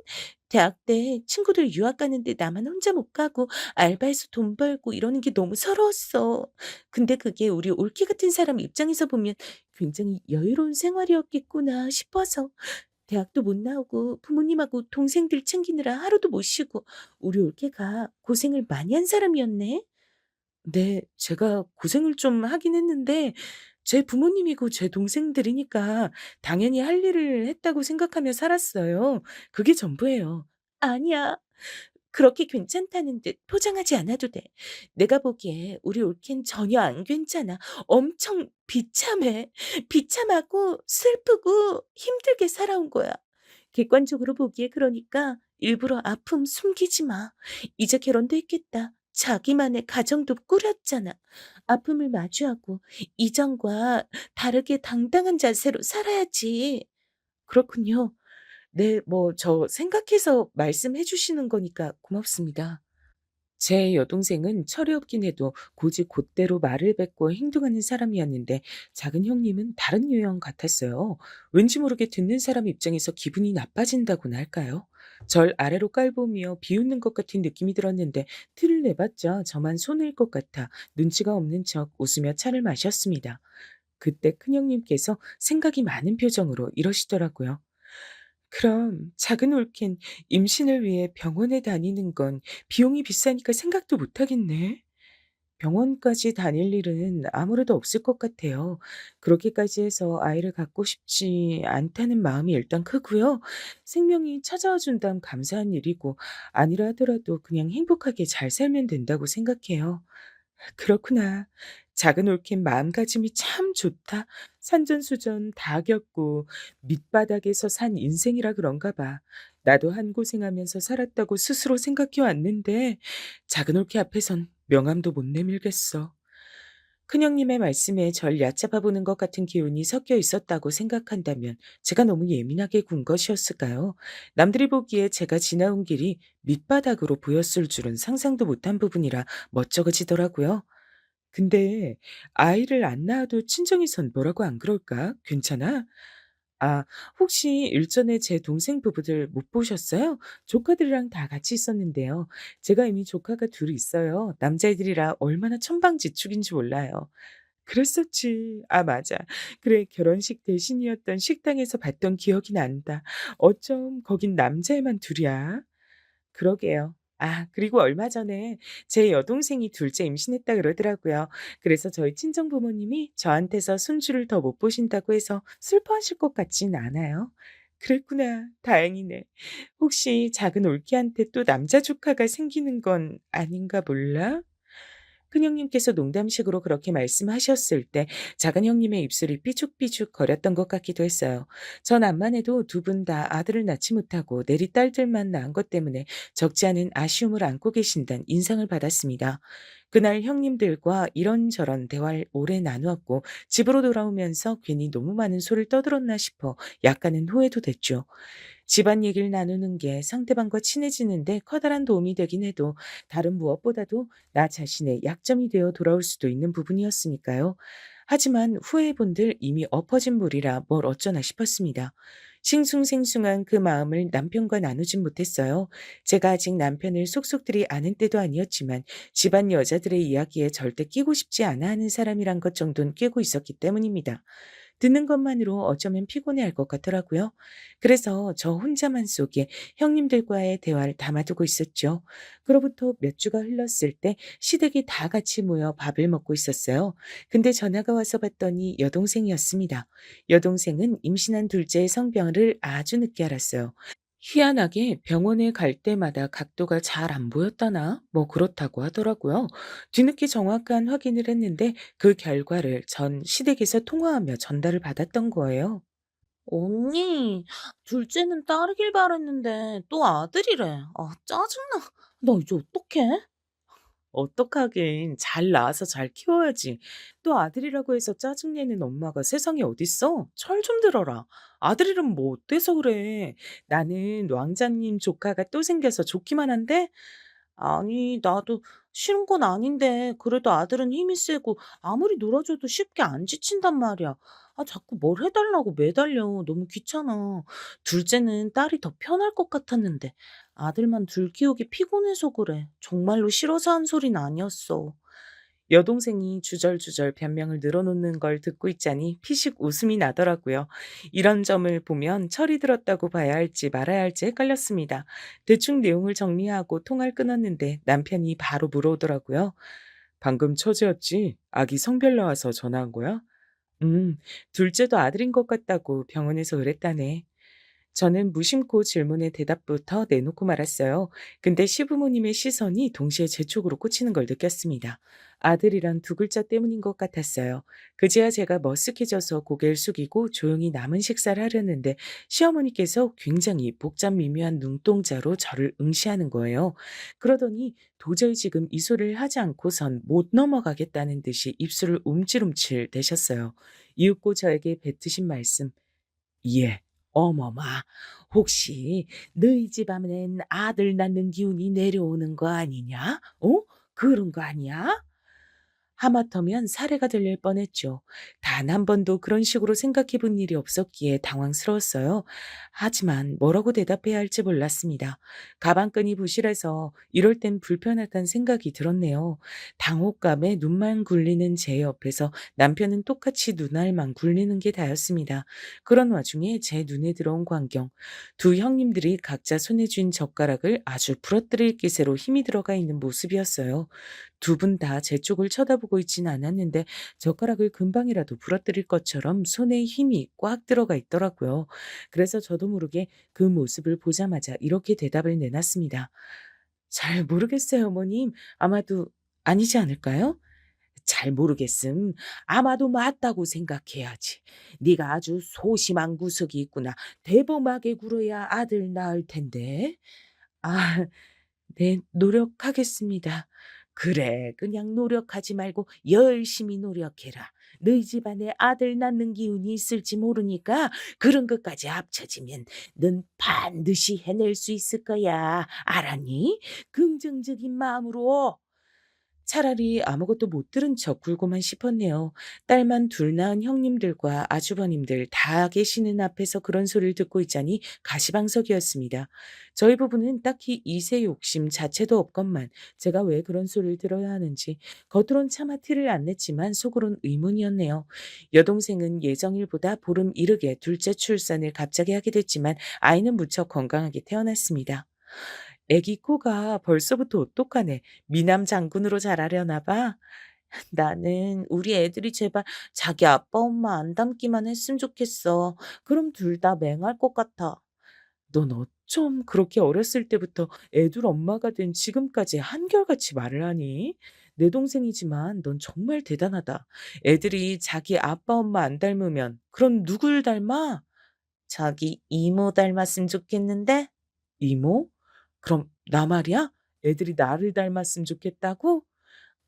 대학 때 친구들 유학 가는데 나만 혼자 못 가고 알바해서 돈 벌고 이러는 게 너무 서러웠어. 근데 그게 우리 올케 같은 사람 입장에서 보면 굉장히 여유로운 생활이었겠구나 싶어서 대학도 못 나오고 부모님하고 동생들 챙기느라 하루도 못 쉬고 우리 올케가 고생을 많이 한 사람이었네. 네. 제가 고생을 좀 하긴 했는데 제 부모님이고 제 동생들이니까 당연히 할 일을 했다고 생각하며 살았어요. 그게 전부예요. 아니야. 그렇게 괜찮다는 듯 포장하지 않아도 돼. 내가 보기에 우리 올케는 전혀 안 괜찮아. 엄청 비참해. 비참하고 슬프고 힘들게 살아온 거야. 객관적으로 보기에 그러니까 일부러 아픔 숨기지 마. 이제 결혼도 했겠다. 자기만의 가정도 꾸렸잖아. 아픔을 마주하고 이전과 다르게 당당한 자세로 살아야지. 그렇군요. 네, 뭐 저 생각해서 말씀해 주시는 거니까 고맙습니다. 제 여동생은 철이 없긴 해도 고지 곧대로 말을 뱉고 행동하는 사람이었는데 작은 형님은 다른 유형 같았어요. 왠지 모르게 듣는 사람 입장에서 기분이 나빠진다고나 할까요? 절 아래로 깔보며 비웃는 것 같은 느낌이 들었는데 티를 내봤자 저만 손해일 것 같아 눈치가 없는 척 웃으며 차를 마셨습니다. 그때 큰형님께서 생각이 많은 표정으로 이러시더라고요. 그럼 작은 올케는 임신을 위해 병원에 다니는 건 비용이 비싸니까 생각도 못 하겠네. 병원까지 다닐 일은 아무래도 없을 것 같아요. 그렇게까지 해서 아이를 갖고 싶지 않다는 마음이 일단 크고요. 생명이 찾아와 준다면 감사한 일이고 아니라 하더라도 그냥 행복하게 잘 살면 된다고 생각해요. 그렇구나. 작은 올케 마음가짐이 참 좋다. 산전수전 다 겪고 밑바닥에서 산 인생이라 그런가 봐. 나도 한고생하면서 살았다고 스스로 생각해 왔는데 작은 올케 앞에선 명함도 못 내밀겠어. 큰형님의 말씀에 절 얕잡아 보는 것 같은 기운이 섞여 있었다고 생각한다면 제가 너무 예민하게 군 것이었을까요? 남들이 보기에 제가 지나온 길이 밑바닥으로 보였을 줄은 상상도 못한 부분이라 멋쩍어지더라고요. 근데 아이를 안 낳아도 친정에선 뭐라고 안 그럴까? 괜찮아? 아, 혹시 일전에 제 동생 부부들 못 보셨어요? 조카들이랑 다 같이 있었는데요. 제가 이미 조카가 둘이 있어요. 남자애들이라 얼마나 천방지축인지 몰라요. 그랬었지. 아, 맞아. 그래, 결혼식 대신이었던 식당에서 봤던 기억이 난다. 어쩜 거긴 남자애만 둘이야? 그러게요. 아, 그리고 얼마 전에 제 여동생이 둘째 임신했다 그러더라고요. 그래서 저희 친정 부모님이 저한테서 손주를 더 못 보신다고 해서 슬퍼하실 것 같진 않아요. 그랬구나. 다행이네. 혹시 작은 올케한테 또 남자 조카가 생기는 건 아닌가 몰라? 큰형님께서 농담식으로 그렇게 말씀하셨을 때 작은 형님의 입술이 삐죽삐죽 거렸던 것 같기도 했어요. 전 암만 해도 두 분 다 아들을 낳지 못하고 내리 딸들만 낳은 것 때문에 적지 않은 아쉬움을 안고 계신다는 인상을 받았습니다. 그날 형님들과 이런저런 대화를 오래 나누었고 집으로 돌아오면서 괜히 너무 많은 소리를 떠들었나 싶어 약간은 후회도 됐죠. 집안 얘기를 나누는 게 상대방과 친해지는데 커다란 도움이 되긴 해도 다른 무엇보다도 나 자신의 약점이 되어 돌아올 수도 있는 부분이었으니까요. 하지만 후회해본들 이미 엎어진 물이라 뭘 어쩌나 싶었습니다. 싱숭생숭한 그 마음을 남편과 나누진 못했어요. 제가 아직 남편을 속속들이 아는 때도 아니었지만 집안 여자들의 이야기에 절대 끼고 싶지 않아 하는 사람이란 것 정도는 꿰고 있었기 때문입니다. 듣는 것만으로 어쩌면 피곤해할 것 같더라고요. 그래서 저 혼자만 속에 형님들과의 대화를 담아두고 있었죠. 그로부터 몇 주가 흘렀을 때 시댁이 다 같이 모여 밥을 먹고 있었어요. 근데 전화가 와서 봤더니 여동생이었습니다. 여동생은 임신한 둘째의 성병을 아주 늦게 알았어요. 희한하게 병원에 갈 때마다 각도가 잘 안 보였다나? 뭐 그렇다고 하더라고요. 뒤늦게 정확한 확인을 했는데 그 결과를 전 시댁에서 통화하며 전달을 받았던 거예요. 언니, 둘째는 딸이길 바랬는데 또 아들이래. 아, 짜증나. 나 이제 어떡해? 어떡하긴 잘 낳아서 잘 키워야지. 또 아들이라고 해서 짜증내는 엄마가 세상에 어딨어? 철 좀 들어라. 아들이라면 뭐 어때서 그래? 나는 왕자님 조카가 또 생겨서 좋기만 한데? 아니, 나도 싫은 건 아닌데, 그래도 아들은 힘이 세고, 아무리 놀아줘도 쉽게 안 지친단 말이야. 아, 자꾸 뭘 해달라고 매달려. 너무 귀찮아. 둘째는 딸이 더 편할 것 같았는데, 아들만 둘 키우기 피곤해서 그래. 정말로 싫어서 한 소린 아니었어. 여동생이 주절주절 변명을 늘어놓는 걸 듣고 있자니 피식 웃음이 나더라고요. 이런 점을 보면 철이 들었다고 봐야 할지 말아야 할지 헷갈렸습니다. 대충 내용을 정리하고 통화를 끊었는데 남편이 바로 물어오더라고요. 방금 처제였지? 아기 성별 나와서 전화한 거야? 음, 둘째도 아들인 것 같다고 병원에서 그랬다네. 저는 무심코 질문의 대답부터 내놓고 말았어요. 근데 시부모님의 시선이 동시에 제 쪽으로 꽂히는 걸 느꼈습니다. 아들이란 두 글자 때문인 것 같았어요. 그제야 제가 머쓱해져서 고개를 숙이고 조용히 남은 식사를 하려는데 시어머니께서 굉장히 복잡 미묘한 눈동자로 저를 응시하는 거예요. 그러더니 도저히 지금 이 소리를 하지 않고선 못 넘어가겠다는 듯이 입술을 움찔움찔 대셨어요. 이윽고 저에게 뱉으신 말씀. 예. 어머마, 혹시 너희 집안엔 아들 낳는 기운이 내려오는 거 아니냐? 어? 그런 거 아니야? 하마터면 사례가 들릴 뻔했죠. 단 한 번도 그런 식으로 생각해 본 일이 없었기에 당황스러웠어요. 하지만 뭐라고 대답해야 할지 몰랐습니다. 가방끈이 부실해서 이럴 땐 불편하다는 생각이 들었네요. 당혹감에 눈만 굴리는 제 옆에서 남편은 똑같이 눈알만 굴리는 게 다였습니다. 그런 와중에 제 눈에 들어온 광경. 두 형님들이 각자 손에 쥔 젓가락을 아주 부러뜨릴 기세로 힘이 들어가 있는 모습이었어요. 두 분 다 제 쪽을 쳐다보고 있진 않았는데 젓가락을 금방이라도 부러뜨릴 것처럼 손에 힘이 꽉 들어가 있더라고요. 그래서 저도 모르게 그 모습을 보자마자 이렇게 대답을 내놨습니다. "잘 모르겠어요, 어머님. 아마도 아니지 않을까요?" "잘 모르겠음. 아마도 맞다고 생각해야지. 네가 아주 소심한 구석이 있구나. 대범하게 굴어야 아들 낳을 텐데." "아 네. 노력하겠습니다." "그래. 그냥 노력하지 말고 열심히 노력해라. 너희 집안에 아들 낳는 기운이 있을지 모르니까 그런 것까지 합쳐지면 넌 반드시 해낼 수 있을 거야. 알았니? 긍정적인 마음으로." 차라리 아무것도 못 들은 척 굴고만 싶었네요. 딸만 둘 낳은 형님들과 아주버님들 다 계시는 앞에서 그런 소리를 듣고 있자니 가시방석이었습니다. 저희 부부는 딱히 이세 욕심 자체도 없건만 제가 왜 그런 소리를 들어야 하는지 겉으론 차마 티를 안 냈지만 속으론 의문이었네요. 여동생은 예정일보다 보름 이르게 둘째 출산을 갑자기 하게 됐지만 아이는 무척 건강하게 태어났습니다. 애기 코가 벌써부터 오똑하네. 미남 장군으로 자라려나 봐. 나는 우리 애들이 제발 자기 아빠 엄마 안 닮기만 했으면 좋겠어. 그럼 둘 다 맹할 것 같아. 넌 어쩜 그렇게 어렸을 때부터 애둘 엄마가 된 지금까지 한결같이 말을 하니? 내 동생이지만 넌 정말 대단하다. 애들이 자기 아빠 엄마 안 닮으면 그럼 누굴 닮아? 자기 이모 닮았으면 좋겠는데? 이모? 그럼 나 말이야? 애들이 나를 닮았으면 좋겠다고?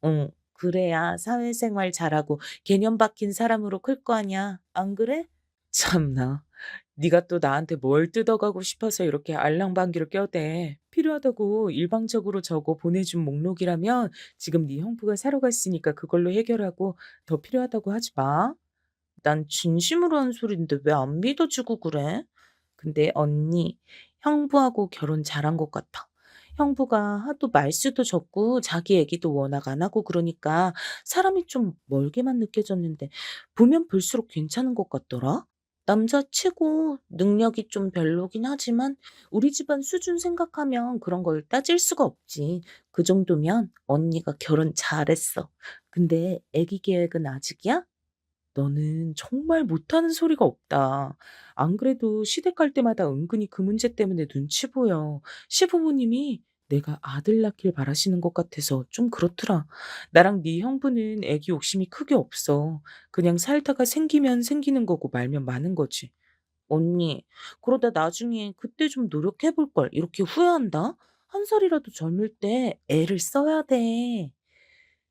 응. 그래야 사회생활 잘하고 개념 박힌 사람으로 클 거 아니야. 안 그래? 참나. 네가 또 나한테 뭘 뜯어가고 싶어서 이렇게 알랑방귀를 껴대. 필요하다고 일방적으로 적어 보내준 목록이라면 지금 네 형부가 사러 갔으니까 그걸로 해결하고 더 필요하다고 하지 마. 난 진심으로 한 소린데 왜 안 믿어주고 그래? 근데 언니, 형부하고 결혼 잘한 것 같아. 형부가 하도 말수도 적고 자기 얘기도 워낙 안 하고 그러니까 사람이 좀 멀게만 느껴졌는데 보면 볼수록 괜찮은 것 같더라. 남자치고 능력이 좀 별로긴 하지만 우리 집안 수준 생각하면 그런 걸 따질 수가 없지. 그 정도면 언니가 결혼 잘했어. 근데 애기 계획은 아직이야? 너는 정말 못하는 소리가 없다. 안 그래도 시댁 갈 때마다 은근히 그 문제 때문에 눈치 보여. 시부모님이 내가 아들 낳길 바라시는 것 같아서 좀 그렇더라. 나랑 네 형부는 애기 욕심이 크게 없어. 그냥 살다가 생기면 생기는 거고 말면 마는 거지. 언니, 그러다 나중에 그때 좀 노력해 볼 걸. 이렇게 후회한다? 한 살이라도 젊을 때 애를 써야 돼.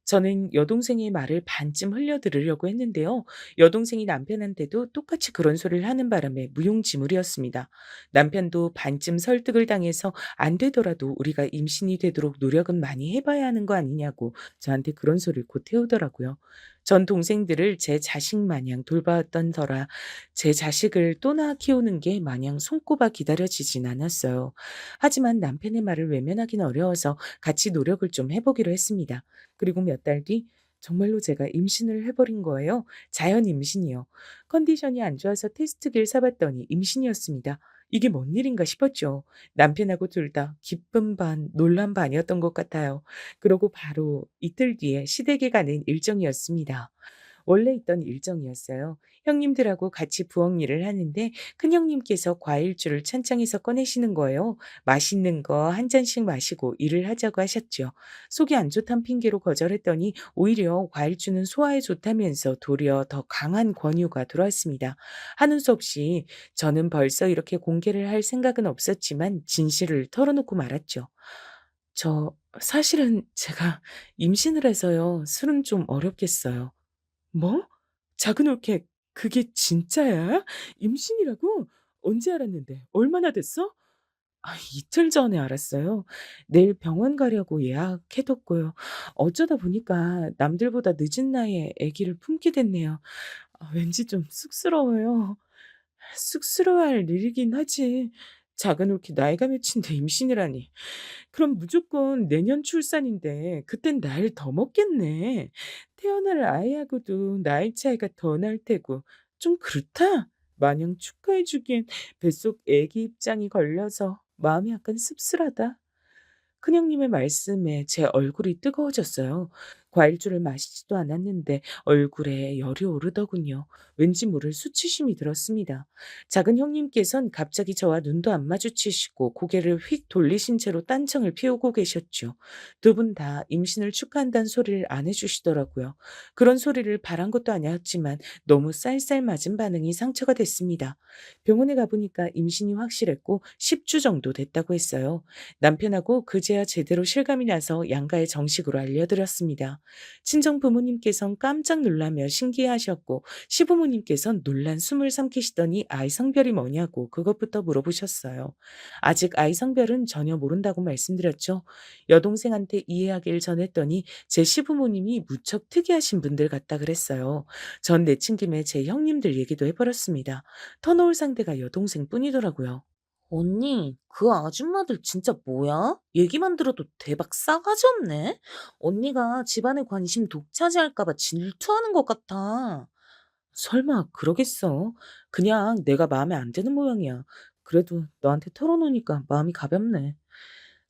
저는 여동생의 말을 반쯤 흘려들으려고 했는데요. 여동생이 남편한테도 똑같이 그런 소리를 하는 바람에 무용지물이었습니다. 남편도 반쯤 설득을 당해서 안 되더라도 우리가 임신이 되도록 노력은 많이 해봐야 하는 거 아니냐고 저한테 그런 소리를 곧 해오더라고요. 전 동생들을 제 자식 마냥 돌봤던 터라 제 자식을 또 낳아 키우는 게 마냥 손꼽아 기다려지진 않았어요. 하지만 남편의 말을 외면하기는 어려워서 같이 노력을 좀 해보기로 했습니다. 그리고 몇 달 뒤 정말로 제가 임신을 해버린 거예요. 자연 임신이요. 컨디션이 안 좋아서 테스트기를 사봤더니 임신이었습니다. 이게 뭔 일인가 싶었죠. 남편하고 둘 다 기쁨 반, 놀람 반이었던 것 같아요. 그러고 바로 이틀 뒤에 시댁에 가는 일정이었습니다. 원래 있던 일정이었어요. 형님들하고 같이 부엌 일을 하는데 큰형님께서 과일주를 찬장에서 꺼내시는 거예요. 맛있는 거 한 잔씩 마시고 일을 하자고 하셨죠. 속이 안 좋단 핑계로 거절했더니 오히려 과일주는 소화에 좋다면서 도리어 더 강한 권유가 들어왔습니다. 하는 수 없이 저는 벌써 이렇게 공개를 할 생각은 없었지만 진실을 털어놓고 말았죠. 저 사실은 제가 임신을 해서요. 술은 좀 어렵겠어요. 뭐? 작은 올케 그게 진짜야? 임신이라고? 언제 알았는데? 얼마나 됐어? 이틀 전에 알았어요. 내일 병원 가려고 예약해뒀고요. 어쩌다 보니까 남들보다 늦은 나이에 아기를 품게 됐네요. 왠지 좀 쑥스러워요. 쑥스러워할 일이긴 하지. 작은 올케 나이가 몇인데 임신이라니. 그럼 무조건 내년 출산인데 그땐 나이를 더 먹겠네. 태어날 아이하고도 나이 차이가 더 날 테고 좀 그렇다. 마냥 축하해 주기엔 뱃속 애기 입장이 걸려서 마음이 약간 씁쓸하다. 큰형님의 말씀에 제 얼굴이 뜨거워졌어요. 과일주를 마시지도 않았는데 얼굴에 열이 오르더군요. 왠지 모를 수치심이 들었습니다. 작은 형님께선 갑자기 저와 눈도 안 마주치시고 고개를 휙 돌리신 채로 딴청을 피우고 계셨죠. 두 분 다 임신을 축하한다는 소리를 안 해주시더라고요. 그런 소리를 바란 것도 아니었지만 너무 쌀쌀맞은 반응이 상처가 됐습니다. 병원에 가보니까 임신이 확실했고 10주 정도 됐다고 했어요. 남편하고 그제야 제대로 실감이 나서 양가에 정식으로 알려드렸습니다. 친정 부모님께선 깜짝 놀라며 신기해하셨고 시부모님께선 놀란 숨을 삼키시더니 아이 성별이 뭐냐고 그것부터 물어보셨어요. 아직 아이 성별은 전혀 모른다고 말씀드렸죠. 여동생한테 이해하길 전했더니 제 시부모님이 무척 특이하신 분들 같다 그랬어요. 전 내친 김에 제 형님들 얘기도 해버렸습니다. 터놓을 상대가 여동생뿐이더라고요. 언니, 그 아줌마들 진짜 뭐야? 얘기만 들어도 대박 싸가지 없네? 언니가 집안의 관심 독차지할까 봐 질투하는 것 같아. 설마 그러겠어? 그냥 내가 마음에 안 드는 모양이야. 그래도 너한테 털어놓으니까 마음이 가볍네.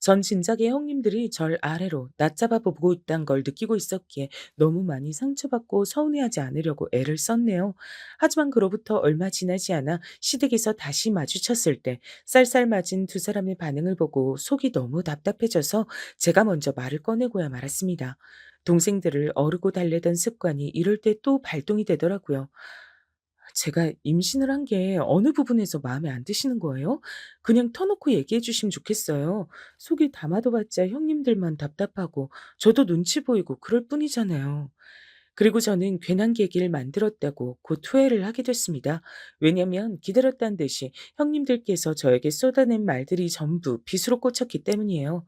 전 진작에 형님들이 절 아래로 낮잡아 보고 있다는 걸 느끼고 있었기에 너무 많이 상처받고 서운해하지 않으려고 애를 썼네요. 하지만 그로부터 얼마 지나지 않아 시댁에서 다시 마주쳤을 때 쌀쌀맞은 두 사람의 반응을 보고 속이 너무 답답해져서 제가 먼저 말을 꺼내고야 말았습니다. 동생들을 어르고 달래던 습관이 이럴 때 또 발동이 되더라고요. 제가 임신을 한 게 어느 부분에서 마음에 안 드시는 거예요? 그냥 터놓고 얘기해 주시면 좋겠어요. 속이 담아도 봤자 형님들만 답답하고 저도 눈치 보이고 그럴 뿐이잖아요. 그리고 저는 괜한 계기를 만들었다고 곧 후회를 하게 됐습니다. 왜냐면 기다렸다는 듯이 형님들께서 저에게 쏟아낸 말들이 전부 빗으로 꽂혔기 때문이에요.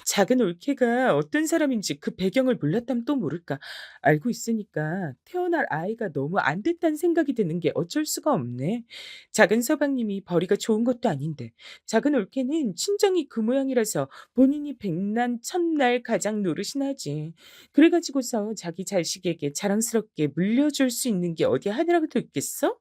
작은 올케가 어떤 사람인지 그 배경을 몰랐다면 또 모를까. 알고 있으니까 태어날 아이가 너무 안 됐다는 생각이 드는 게 어쩔 수가 없네. 작은 서방님이 벌이가 좋은 것도 아닌데 작은 올케는 친정이 그 모양이라서 본인이 백날 첫날 가장 노릇이나 하지. 그래 가지고서 자기 자식에게 자랑스럽게 물려줄 수 있는 게 어디 하나라도 있겠어?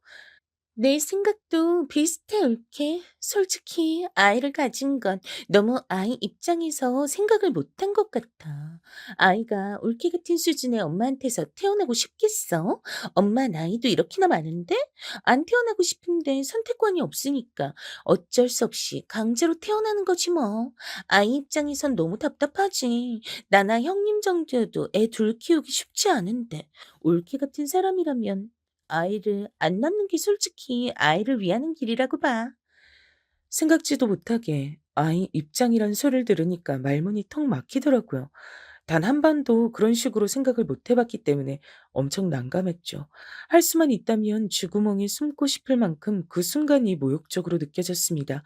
내 생각도 비슷해, 옳게. 솔직히 아이를 가진 건 너무 아이 입장에서 생각을 못한 것 같아. 아이가 옳게 같은 수준의 엄마한테서 태어나고 싶겠어? 엄마 나이도 이렇게나 많은데? 안 태어나고 싶은데 선택권이 없으니까 어쩔 수 없이 강제로 태어나는 거지 뭐. 아이 입장에선 너무 답답하지. 나나 형님 정도여도 애 둘 키우기 쉽지 않은데. 옳게 같은 사람이라면 아이를 안 낳는 게 솔직히 아이를 위하는 길이라고 봐. 생각지도 못하게 아이 입장이란 소리를 들으니까 말문이 턱 막히더라고요. 단 한 번도 그런 식으로 생각을 못 해봤기 때문에 엄청 난감했죠. 할 수만 있다면 쥐구멍에 숨고 싶을 만큼 그 순간이 모욕적으로 느껴졌습니다.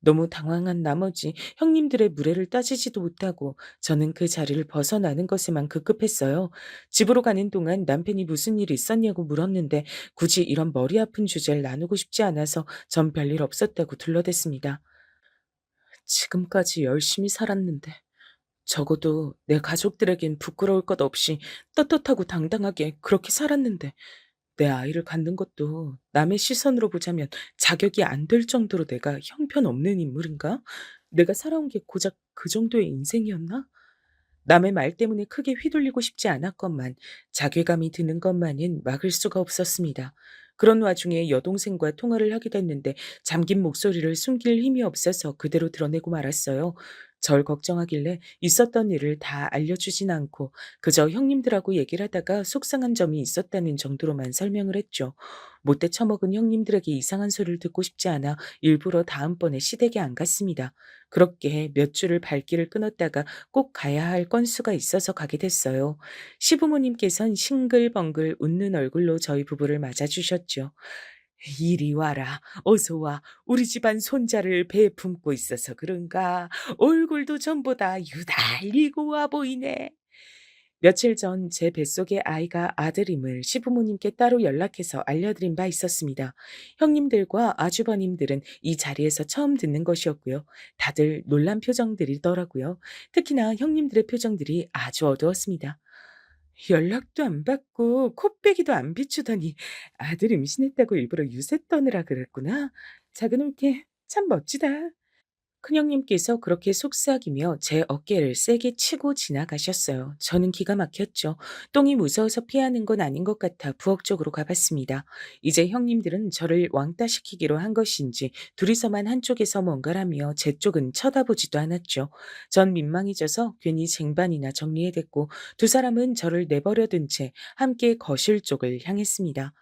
너무 당황한 나머지 형님들의 무례를 따지지도 못하고 저는 그 자리를 벗어나는 것에만 급급했어요. 집으로 가는 동안 남편이 무슨 일 있었냐고 물었는데 굳이 이런 머리 아픈 주제를 나누고 싶지 않아서 전 별일 없었다고 둘러댔습니다. 지금까지 열심히 살았는데 적어도 내 가족들에겐 부끄러울 것 없이 떳떳하고 당당하게 그렇게 살았는데 내 아이를 갖는 것도 남의 시선으로 보자면 자격이 안 될 정도로 내가 형편없는 인물인가? 내가 살아온 게 고작 그 정도의 인생이었나? 남의 말 때문에 크게 휘둘리고 싶지 않았건만 자괴감이 드는 것만은 막을 수가 없었습니다. 그런 와중에 여동생과 통화를 하게 됐는데 잠긴 목소리를 숨길 힘이 없어서 그대로 드러내고 말았어요. 절 걱정하길래 있었던 일을 다 알려주진 않고 그저 형님들하고 얘기를 하다가 속상한 점이 있었다는 정도로만 설명을 했죠. 못돼 처먹은 형님들에게 이상한 소리를 듣고 싶지 않아 일부러 다음번에 시댁에 안 갔습니다. 그렇게 몇 주를 발길을 끊었다가 꼭 가야 할 건수가 있어서 가게 됐어요. 시부모님께선 싱글벙글 웃는 얼굴로 저희 부부를 맞아주셨죠. 이리 와라, 어서 와. 우리 집안 손자를 배에 품고 있어서 그런가. 얼굴도 전보다 유달리 고와 보이네. 며칠 전 제 뱃속의 아이가 아들임을 시부모님께 따로 연락해서 알려드린 바 있었습니다. 형님들과 아주버님들은 이 자리에서 처음 듣는 것이었고요. 다들 놀란 표정들이더라고요. 특히나 형님들의 표정들이 아주 어두웠습니다. 연락도 안 받고 코빼기도 안 비추더니 아들 임신했다고 일부러 유세 떠느라 그랬구나. 작은 올케 참 멋지다. 큰형님께서 그렇게 속삭이며 제 어깨를 세게 치고 지나가셨어요. 저는 기가 막혔죠. 똥이 무서워서 피하는 건 아닌 것 같아 부엌 쪽으로 가봤습니다. 이제 형님들은 저를 왕따시키기로 한 것인지 둘이서만 한쪽에서 뭔가라며 제 쪽은 쳐다보지도 않았죠. 전 민망해져서 괜히 쟁반이나 정리해댔고 두 사람은 저를 내버려둔 채 함께 거실 쪽을 향했습니다.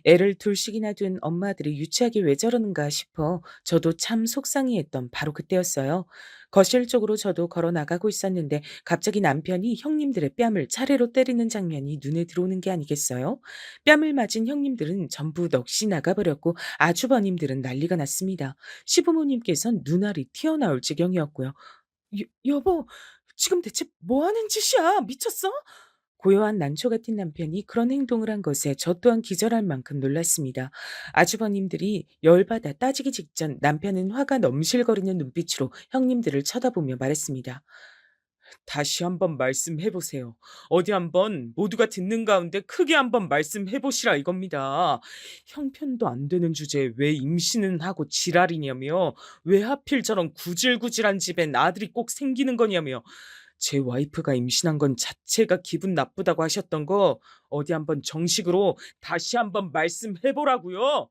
애를 둘씩이나 둔 엄마들이 유치하게 왜 저러는가 싶어 저도 참 속상해했던 바로 그때였어요. 거실 쪽으로 저도 걸어 나가고 있었는데 갑자기 남편이 형님들의 뺨을 차례로 때리는 장면이 눈에 들어오는 게 아니겠어요? 뺨을 맞은 형님들은 전부 넋이 나가버렸고 아주버님들은 난리가 났습니다. 시부모님께선 눈알이 튀어나올 지경이었고요. 여보, 지금 대체 뭐 하는 짓이야? 미쳤어? 고요한 난초 같은 남편이 그런 행동을 한 것에 저 또한 기절할 만큼 놀랐습니다. 아주버님들이 열받아 따지기 직전 남편은 화가 넘실거리는 눈빛으로 형님들을 쳐다보며 말했습니다. 다시 한번 말씀해 보세요. 어디 한번 모두가 듣는 가운데 크게 한번 말씀해 보시라 이겁니다. 형편도 안 되는 주제에 왜 임신은 하고 지랄이냐며, 왜 하필 저런 구질구질한 집엔 아들이 꼭 생기는 거냐며, 제 와이프가 임신한 건 자체가 기분 나쁘다고 하셨던 거 어디 한번 정식으로 다시 한번 말씀해 보라고요.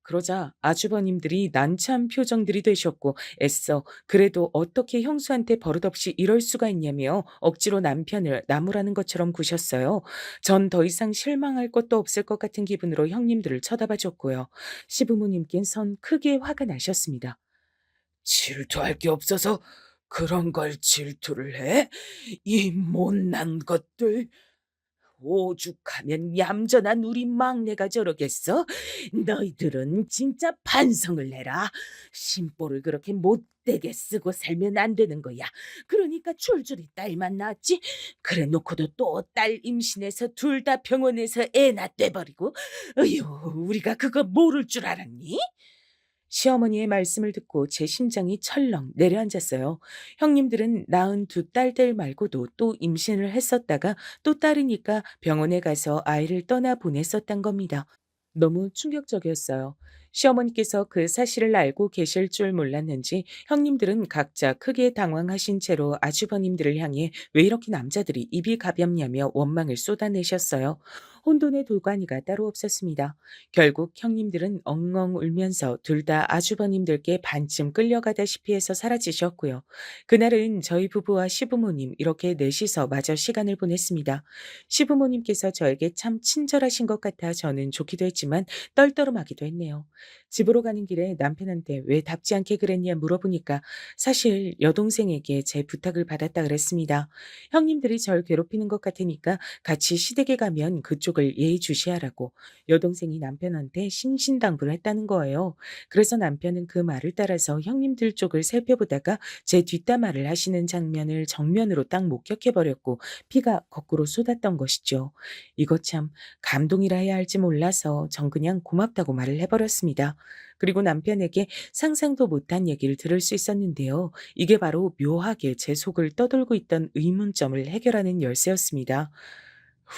그러자 아주버님들이 난처한 표정들이 되셨고 애써 그래도 어떻게 형수한테 버릇없이 이럴 수가 있냐며 억지로 남편을 나무라는 것처럼 구셨어요. 전 더 이상 실망할 것도 없을 것 같은 기분으로 형님들을 쳐다봐 줬고요. 시부모님께선 크게 화가 나셨습니다. 질투할 게 없어서 그런 걸 질투를 해? 이 못난 것들. 오죽하면 얌전한 우리 막내가 저러겠어? 너희들은 진짜 반성을 해라. 심보를 그렇게 못되게 쓰고 살면 안 되는 거야. 그러니까 줄줄이 딸만 낳았지. 그래 놓고도 또 딸 임신해서 둘 다 병원에서 애 낳대버리고. 어휴, 우리가 그거 모를 줄 알았니? 시어머니의 말씀을 듣고 제 심장이 철렁 내려앉았어요. 형님들은 낳은 두 딸들 말고도 또 임신을 했었다가 또 딸이니까 병원에 가서 아이를 떠나 보냈었단 겁니다. 너무 충격적이었어요. 시어머니께서 그 사실을 알고 계실 줄 몰랐는지 형님들은 각자 크게 당황하신 채로 아주버님들을 향해 왜 이렇게 남자들이 입이 가볍냐며 원망을 쏟아내셨어요. 혼돈의 돌관이가 따로 없었습니다. 결국 형님들은 엉엉 울면서 둘 다 아주버님들께 반쯤 끌려가다시피 해서 사라지셨고요. 그날은 저희 부부와 시부모님 이렇게 넷이서 마저 시간을 보냈습니다. 시부모님께서 저에게 참 친절하신 것 같아 저는 좋기도 했지만 떨떠름하기도 했네요. 집으로 가는 길에 남편한테 왜 답지 않게 그랬냐 물어보니까 사실 여동생에게 제 부탁을 받았다 그랬습니다. 형님들이 절 괴롭히는 것 같으니까 같이 시댁에 가면 그쪽을 예의주시하라고 여동생이 남편한테 신신당부를 했다는 거예요. 그래서 남편은 그 말을 따라서 형님들 쪽을 살펴보다가 제 뒷담화를 하시는 장면을 정면으로 딱 목격해버렸고 피가 거꾸로 쏟았던 것이죠. 이거 참 감동이라 해야 할지 몰라서 전 그냥 고맙다고 말을 해버렸습니다. 그리고 남편에게 상상도 못한 얘기를 들을 수 있었는데요. 이게 바로 묘하게 제 속을 떠돌고 있던 의문점을 해결하는 열쇠였습니다.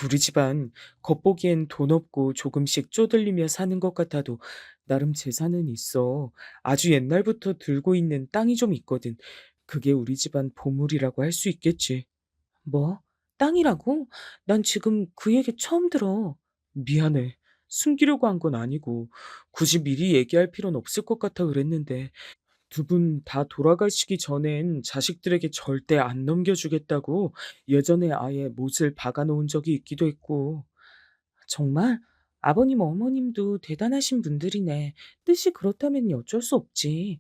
우리 집안 겉보기엔 돈 없고 조금씩 쪼들리며 사는 것 같아도 나름 재산은 있어. 아주 옛날부터 들고 있는 땅이 좀 있거든. 그게 우리 집안 보물이라고 할 수 있겠지. 뭐? 땅이라고? 난 지금 그 얘기 처음 들어. 미안해. 숨기려고 한 건 아니고 굳이 미리 얘기할 필요는 없을 것 같아 그랬는데 두 분 다 돌아가시기 전엔 자식들에게 절대 안 넘겨주겠다고 예전에 아예 못을 박아 놓은 적이 있기도 했고. 정말? 아버님, 어머님도 대단하신 분들이네. 뜻이 그렇다면 어쩔 수 없지.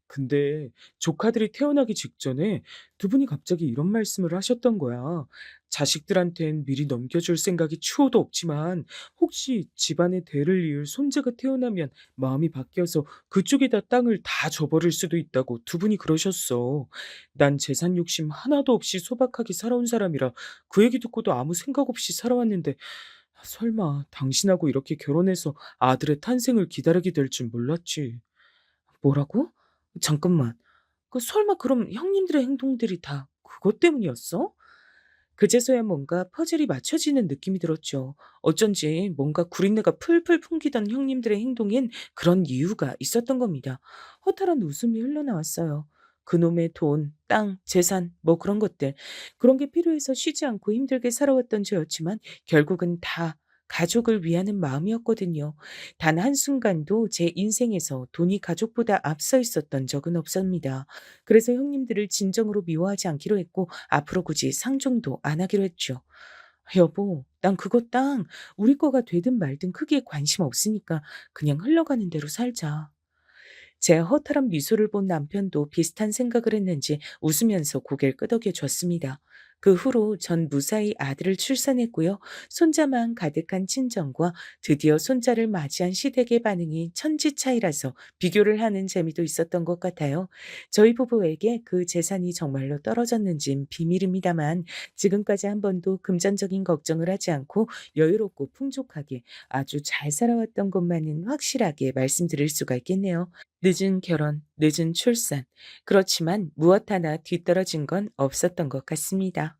근데 조카들이 태어나기 직전에 두 분이 갑자기 이런 말씀을 하셨던 거야. 자식들한텐 미리 넘겨줄 생각이 추호도 없지만 혹시 집안의 대를 이을 손자가 태어나면 마음이 바뀌어서 그쪽에다 땅을 다 줘버릴 수도 있다고 두 분이 그러셨어. 난 재산 욕심 하나도 없이 소박하게 살아온 사람이라 그 얘기 듣고도 아무 생각 없이 살아왔는데 설마 당신하고 이렇게 결혼해서 아들의 탄생을 기다리게 될 줄 몰랐지. 뭐라고? 잠깐만. 설마 그럼 형님들의 행동들이 다 그것 때문이었어? 그제서야 뭔가 퍼즐이 맞춰지는 느낌이 들었죠. 어쩐지 뭔가 구린내가 풀풀 풍기던 형님들의 행동엔 그런 이유가 있었던 겁니다. 허탈한 웃음이 흘러나왔어요. 그놈의 돈, 땅, 재산, 뭐 그런 것들. 그런 게 필요해서 쉬지 않고 힘들게 살아왔던 저였지만 결국은 다 가족을 위하는 마음이었거든요. 단 한순간도 제 인생에서 돈이 가족보다 앞서 있었던 적은 없습니다. 그래서 형님들을 진정으로 미워하지 않기로 했고 앞으로 굳이 상종도 안 하기로 했죠. "여보, 난 그거 땅 우리 거가 되든 말든 크게 관심 없으니까 그냥 흘러가는 대로 살자." 제 허탈한 미소를 본 남편도 비슷한 생각을 했는지 웃으면서 고개를 끄덕여 줬습니다. 그 후로 전 무사히 아들을 출산했고요. 손자만 가득한 친정과 드디어 손자를 맞이한 시댁의 반응이 천지 차이라서 비교를 하는 재미도 있었던 것 같아요. 저희 부부에게 그 재산이 정말로 떨어졌는진 비밀입니다만 지금까지 한 번도 금전적인 걱정을 하지 않고 여유롭고 풍족하게 아주 잘 살아왔던 것만은 확실하게 말씀드릴 수가 있겠네요. 늦은 결혼, 늦은 출산. 그렇지만 무엇 하나 뒤떨어진 건 없었던 것 같습니다.